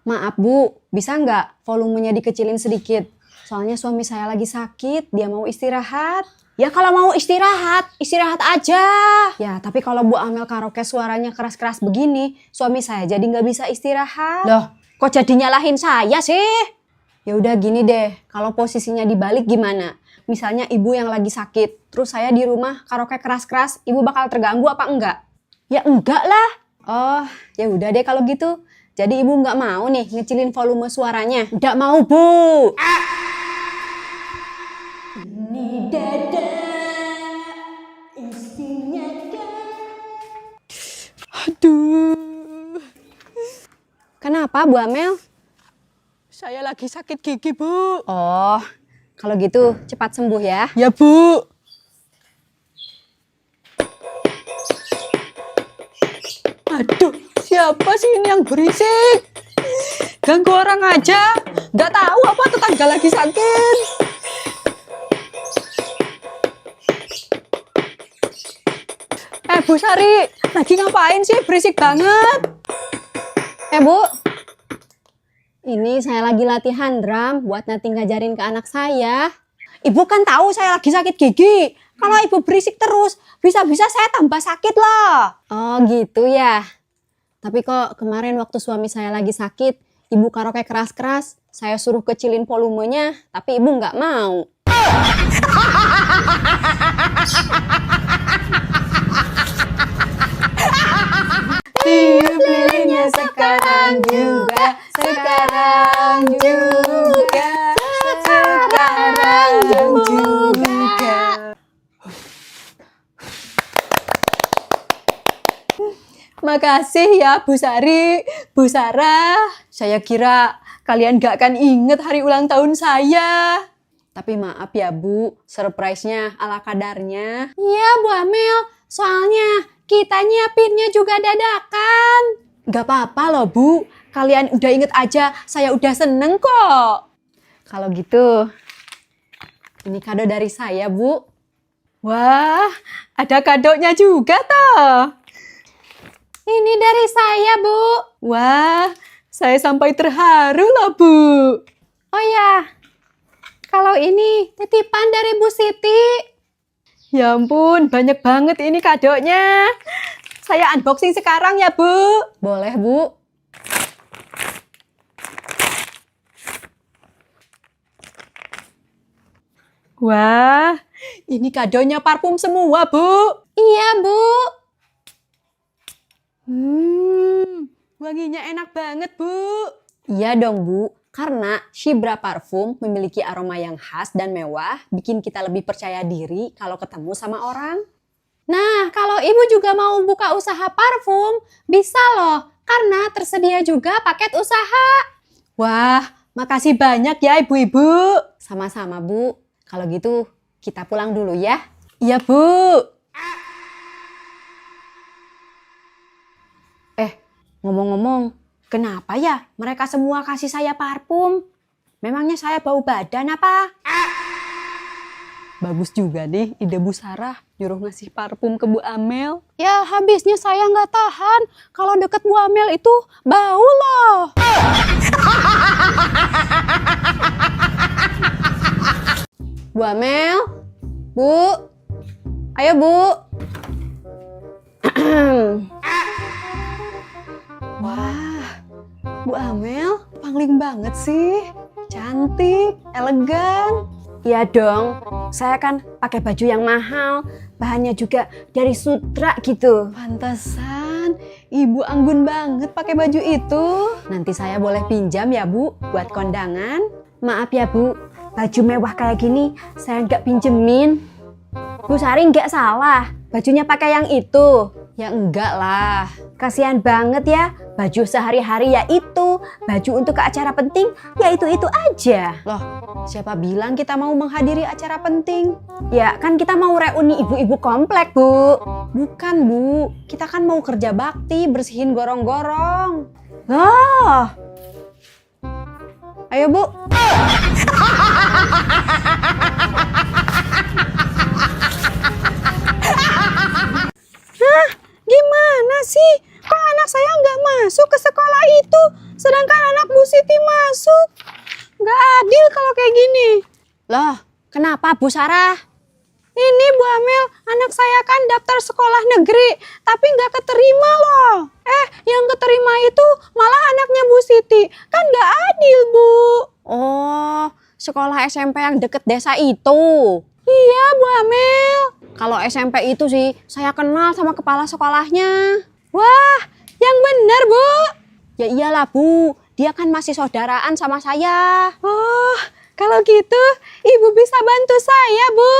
Maaf, Bu. Bisa nggak volumenya dikecilin sedikit? Soalnya suami saya lagi sakit, dia mau istirahat. Ya kalau mau istirahat, istirahat aja. Ya tapi kalau Bu Amel karaoke suaranya keras-keras begini, suami saya jadi nggak bisa istirahat. Loh, kok jadi nyalahin saya sih? Ya udah gini deh, kalau posisinya dibalik gimana? Misalnya ibu yang lagi sakit, terus saya di rumah karaoke keras-keras, ibu bakal terganggu apa enggak? Ya enggak lah. Oh, ya udah deh kalau gitu. Jadi ibu nggak mau nih ngecilin volume suaranya? Nggak mau, Bu. Ini dada, isinya aduh. Kenapa, Bu Amel? Saya lagi sakit gigi, Bu. Oh, kalau gitu cepat sembuh ya. Ya, Bu. Aduh, siapa sih ini yang berisik? Ganggu orang aja. Nggak tahu apa tetangga lagi sakit. Bu Sari, lagi ngapain sih? Berisik banget. Bu, ini saya lagi latihan drum buat nanti ngajarin ke anak saya. Ibu kan tahu saya lagi sakit gigi. Kalau ibu berisik terus, bisa-bisa saya tambah sakit loh. Oh gitu ya. Tapi kok kemarin waktu suami saya lagi sakit, ibu karaoke keras-keras, saya suruh kecilin volumenya, tapi ibu nggak mau. Tiup lilinnya sekarang juga, sekarang juga, sekarang juga. Makasih ya Bu Sari, Bu Sarah. Saya kira kalian gak akan inget hari ulang tahun saya. Tapi maaf ya Bu, surprise-nya ala kadarnya. Iya Bu Amel, soalnya kita nyiapinnya juga dadakan. Gak apa-apa loh Bu, kalian udah inget aja, saya udah seneng kok. Kalau gitu, ini kado dari saya Bu. Wah, ada kadonya juga toh. Ini dari saya Bu. Wah, saya sampai terharu loh Bu. Oh ya, kalau ini titipan dari Bu Siti. Ya ampun, banyak banget ini kadonya. Saya unboxing sekarang ya Bu. Boleh Bu. Wah, ini kadonya parfum semua Bu. Iya Bu. Wanginya enak banget Bu. Iya dong Bu, karena Shibra Parfum memiliki aroma yang khas dan mewah, bikin kita lebih percaya diri kalau ketemu sama orang. Nah, kalau Ibu juga mau buka usaha parfum, bisa loh, karena tersedia juga paket usaha. Wah, makasih banyak ya ibu-ibu. Sama-sama Bu, kalau gitu kita pulang dulu ya. Iya Bu. Ngomong-ngomong, kenapa ya mereka semua kasih saya parfum? Memangnya saya bau badan apa? Bagus juga nih ide Bu Sarah nyuruh ngasih parfum ke Bu Amel. Ya, habisnya saya nggak tahan. Kalau deket Bu Amel itu bau loh. Bu Amel? Bu? Ayo Bu? Wah, Bu Amel pangling banget sih. Cantik, elegan. Iya dong, saya kan pakai baju yang mahal, bahannya juga dari sutra gitu. Pantesan, Ibu anggun banget pakai baju itu. Nanti saya boleh pinjam ya Bu, buat kondangan? Maaf ya Bu, baju mewah kayak gini saya nggak pinjemin. Bu Sari nggak salah, bajunya pakai yang itu. Ya enggak lah. Kasihan banget ya, baju sehari-hari ya itu, baju untuk ke acara penting ya itu aja. Loh, siapa bilang kita mau menghadiri acara penting? Ya kan kita mau reuni ibu-ibu komplek Bu. Bukan Bu, kita kan mau kerja bakti bersihin gorong-gorong. Loh. Ayo Bu. Gimana sih? Kok anak saya nggak masuk ke sekolah itu, sedangkan anak Bu Siti masuk? Nggak adil kalau kayak gini. Loh, kenapa Bu Sarah? Ini Bu Amel, anak saya kan daftar sekolah negeri, tapi nggak keterima loh. Yang keterima itu malah anaknya Bu Siti. Kan nggak adil, Bu. Oh, sekolah SMP yang deket desa itu. Iya, Bu Amel. Kalau SMP itu sih, saya kenal sama kepala sekolahnya. Wah, yang benar, Bu. Ya iyalah Bu, dia kan masih saudaraan sama saya. Oh, kalau gitu Ibu bisa bantu saya, Bu.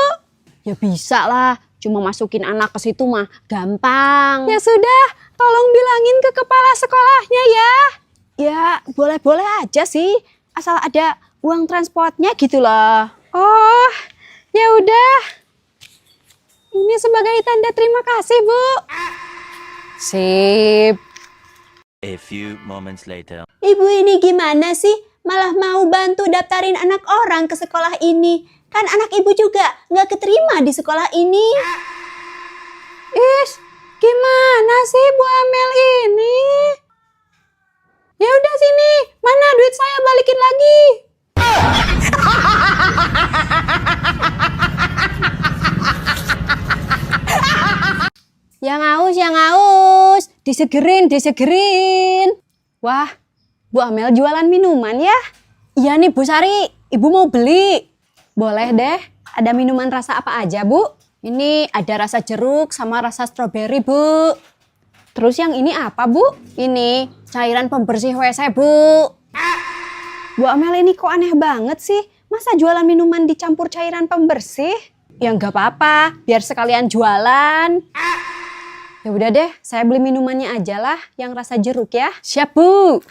Ya bisa lah, cuma masukin anak ke situ mah gampang. Ya sudah, tolong bilangin ke kepala sekolahnya ya. Ya, boleh-boleh aja sih, asal ada uang transportnya gitu loh. Oh, ya udah. Ini sebagai tanda terima kasih, Bu. Sip. A few moments later. Ibu ini gimana sih? Malah mau bantu daftarin anak orang ke sekolah ini. Kan anak ibu juga nggak keterima di sekolah ini. Gimana sih Bu Amel ini? Ya udah sini, mana duit saya balikin lagi. Yang aus, disegerin. Wah, Bu Amel jualan minuman ya? Iya nih Bu Sari, Ibu mau beli. Boleh deh, ada minuman rasa apa aja Bu? Ini ada rasa jeruk sama rasa stroberi Bu. Terus yang ini apa Bu? Ini cairan pembersih WC Bu. Bu Amel ini kok aneh banget sih? Masa jualan minuman dicampur cairan pembersih? Ya nggak apa-apa, biar sekalian jualan. Ya udah deh, saya beli minumannya aja lah yang rasa jeruk ya. Siap Bu.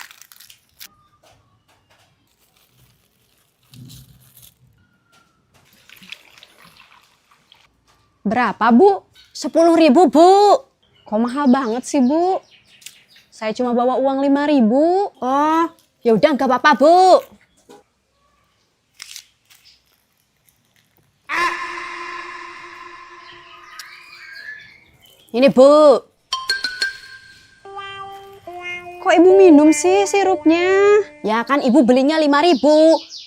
Berapa Bu? 10.000 Bu. Kok mahal banget sih Bu? Saya cuma bawa uang 5.000. Oh, ya udah nggak apa-apa Bu. Ini Bu. Kok Ibu minum sih sirupnya? Ya kan Ibu belinya 5.000.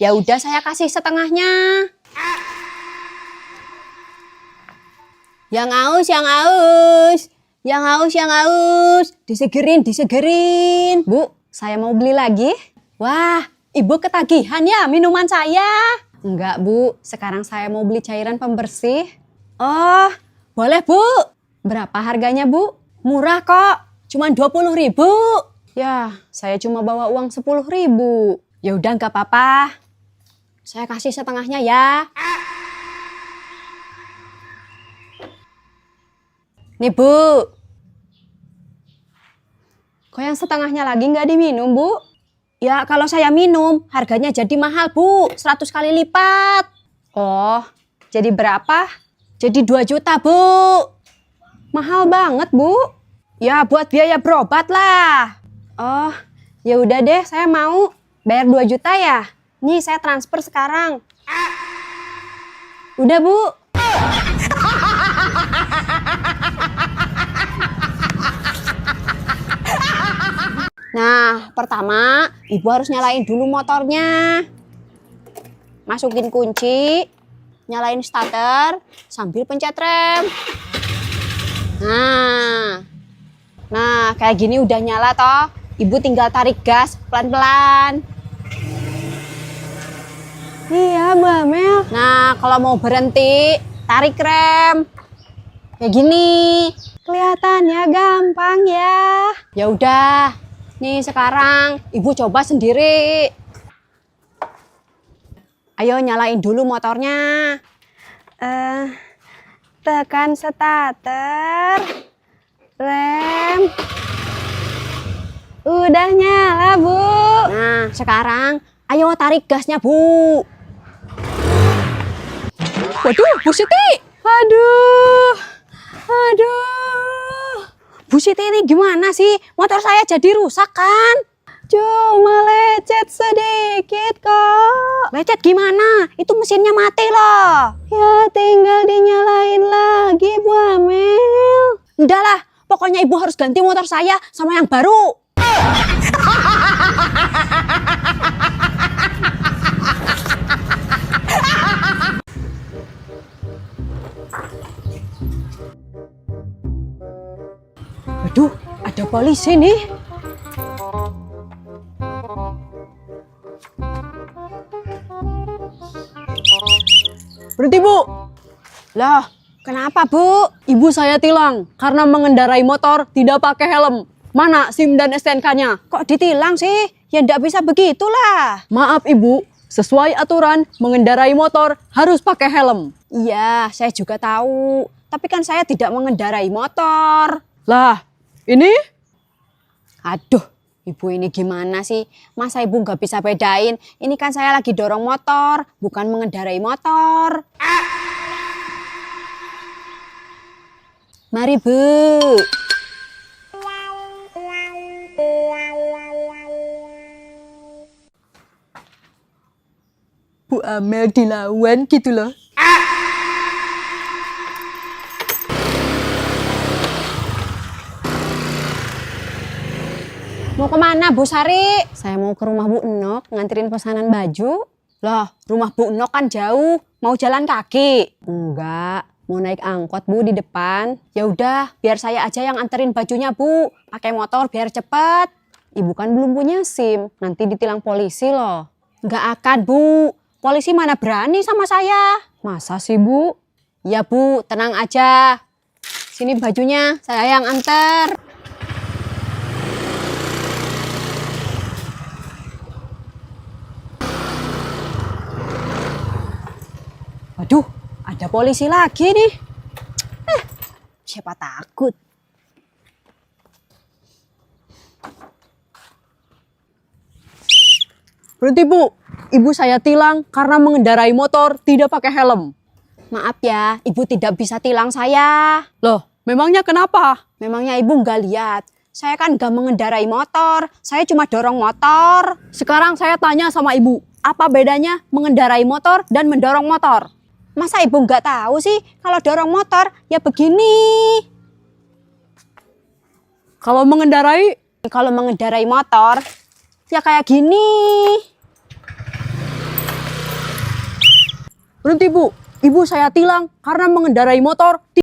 Ya udah saya kasih setengahnya. Yang aus, yang aus. Yang aus, yang aus. Disegerin. Bu, saya mau beli lagi. Wah, Ibu ketagihan ya minuman saya? Enggak Bu, sekarang saya mau beli cairan pembersih. Oh, boleh Bu. Berapa harganya Bu? Murah kok, cuma 20.000. Ya, saya cuma bawa uang 10.000. Ya udah nggak apa-apa. Saya kasih setengahnya ya. Nih Bu. Kok yang setengahnya lagi nggak diminum Bu? Ya kalau saya minum harganya jadi mahal Bu, 100 kali lipat. Oh, jadi berapa? Jadi 2 juta Bu. Mahal banget Bu. Ya buat biaya berobat lah. Oh, ya udah deh saya mau. Bayar 2 juta ya? Nih saya transfer sekarang. Udah Bu. Nah, pertama Ibu harus nyalain dulu motornya. Masukin kunci, nyalain starter, sambil pencet rem. Nah kayak gini udah nyala toh. Ibu tinggal tarik gas pelan-pelan. Iya Bu Amel. Nah kalau mau berhenti, tarik rem. Kayak gini. Kelihatannya gampang ya. Ya udah. Nih sekarang Ibu coba sendiri. Ayo nyalain dulu motornya. Tekan starter, rem, udah nyala Bu. Nah sekarang ayo tarik gasnya Bu. Waduh Bu Siti, aduh, Bu Siti ini gimana sih? Motor saya jadi rusak kan? Cuma lecet sedikit kok. Lecet gimana? Itu mesinnya mati loh. Ya tinggal dinyalain lagi Bu Amel. Udah lah, pokoknya Ibu harus ganti motor saya sama yang baru. Aduh, ada polisi nih. Berhenti Bu. Lah, kenapa Bu? Ibu saya tilang karena mengendarai motor tidak pakai helm. Mana SIM dan STNK-nya? Kok ditilang sih? Ya ndak bisa begitulah. Maaf Ibu, sesuai aturan mengendarai motor harus pakai helm. Iya, saya juga tahu. Tapi kan saya tidak mengendarai motor. Lah, ini? Aduh, Ibu ini gimana sih? Masa Ibu nggak bisa bedain? Ini kan saya lagi dorong motor, bukan mengendarai motor. Mari Bu. Bu Amel dilawan gitu loh. Mau kemana Bu Sari? Saya mau ke rumah Bu Enok nganterin pesanan baju. Loh, rumah Bu Enok kan jauh. Mau jalan kaki? Enggak, Mau naik angkot Bu di depan. Ya udah, biar saya aja yang anterin bajunya Bu. Pakai motor biar cepet. Ibu kan belum punya SIM, nanti ditilang polisi loh. Nggak akan Bu, polisi mana berani sama saya. Masa sih Bu? Ya Bu, tenang aja. Sini bajunya, saya yang anter. Waduh, ada polisi lagi nih. Siapa takut? Berhenti Bu, ibu saya tilang karena mengendarai motor tidak pakai helm. Maaf ya, ibu tidak bisa tilang saya. Loh, memangnya kenapa? Memangnya ibu nggak lihat? Saya kan nggak mengendarai motor, saya cuma dorong motor. Sekarang saya tanya sama ibu, apa bedanya mengendarai motor dan mendorong motor? Masa ibu nggak tahu sih kalau dorong motor ya begini. Kalau mengendarai motor ya kayak gini. Berhenti Bu, ibu saya tilang karena mengendarai motor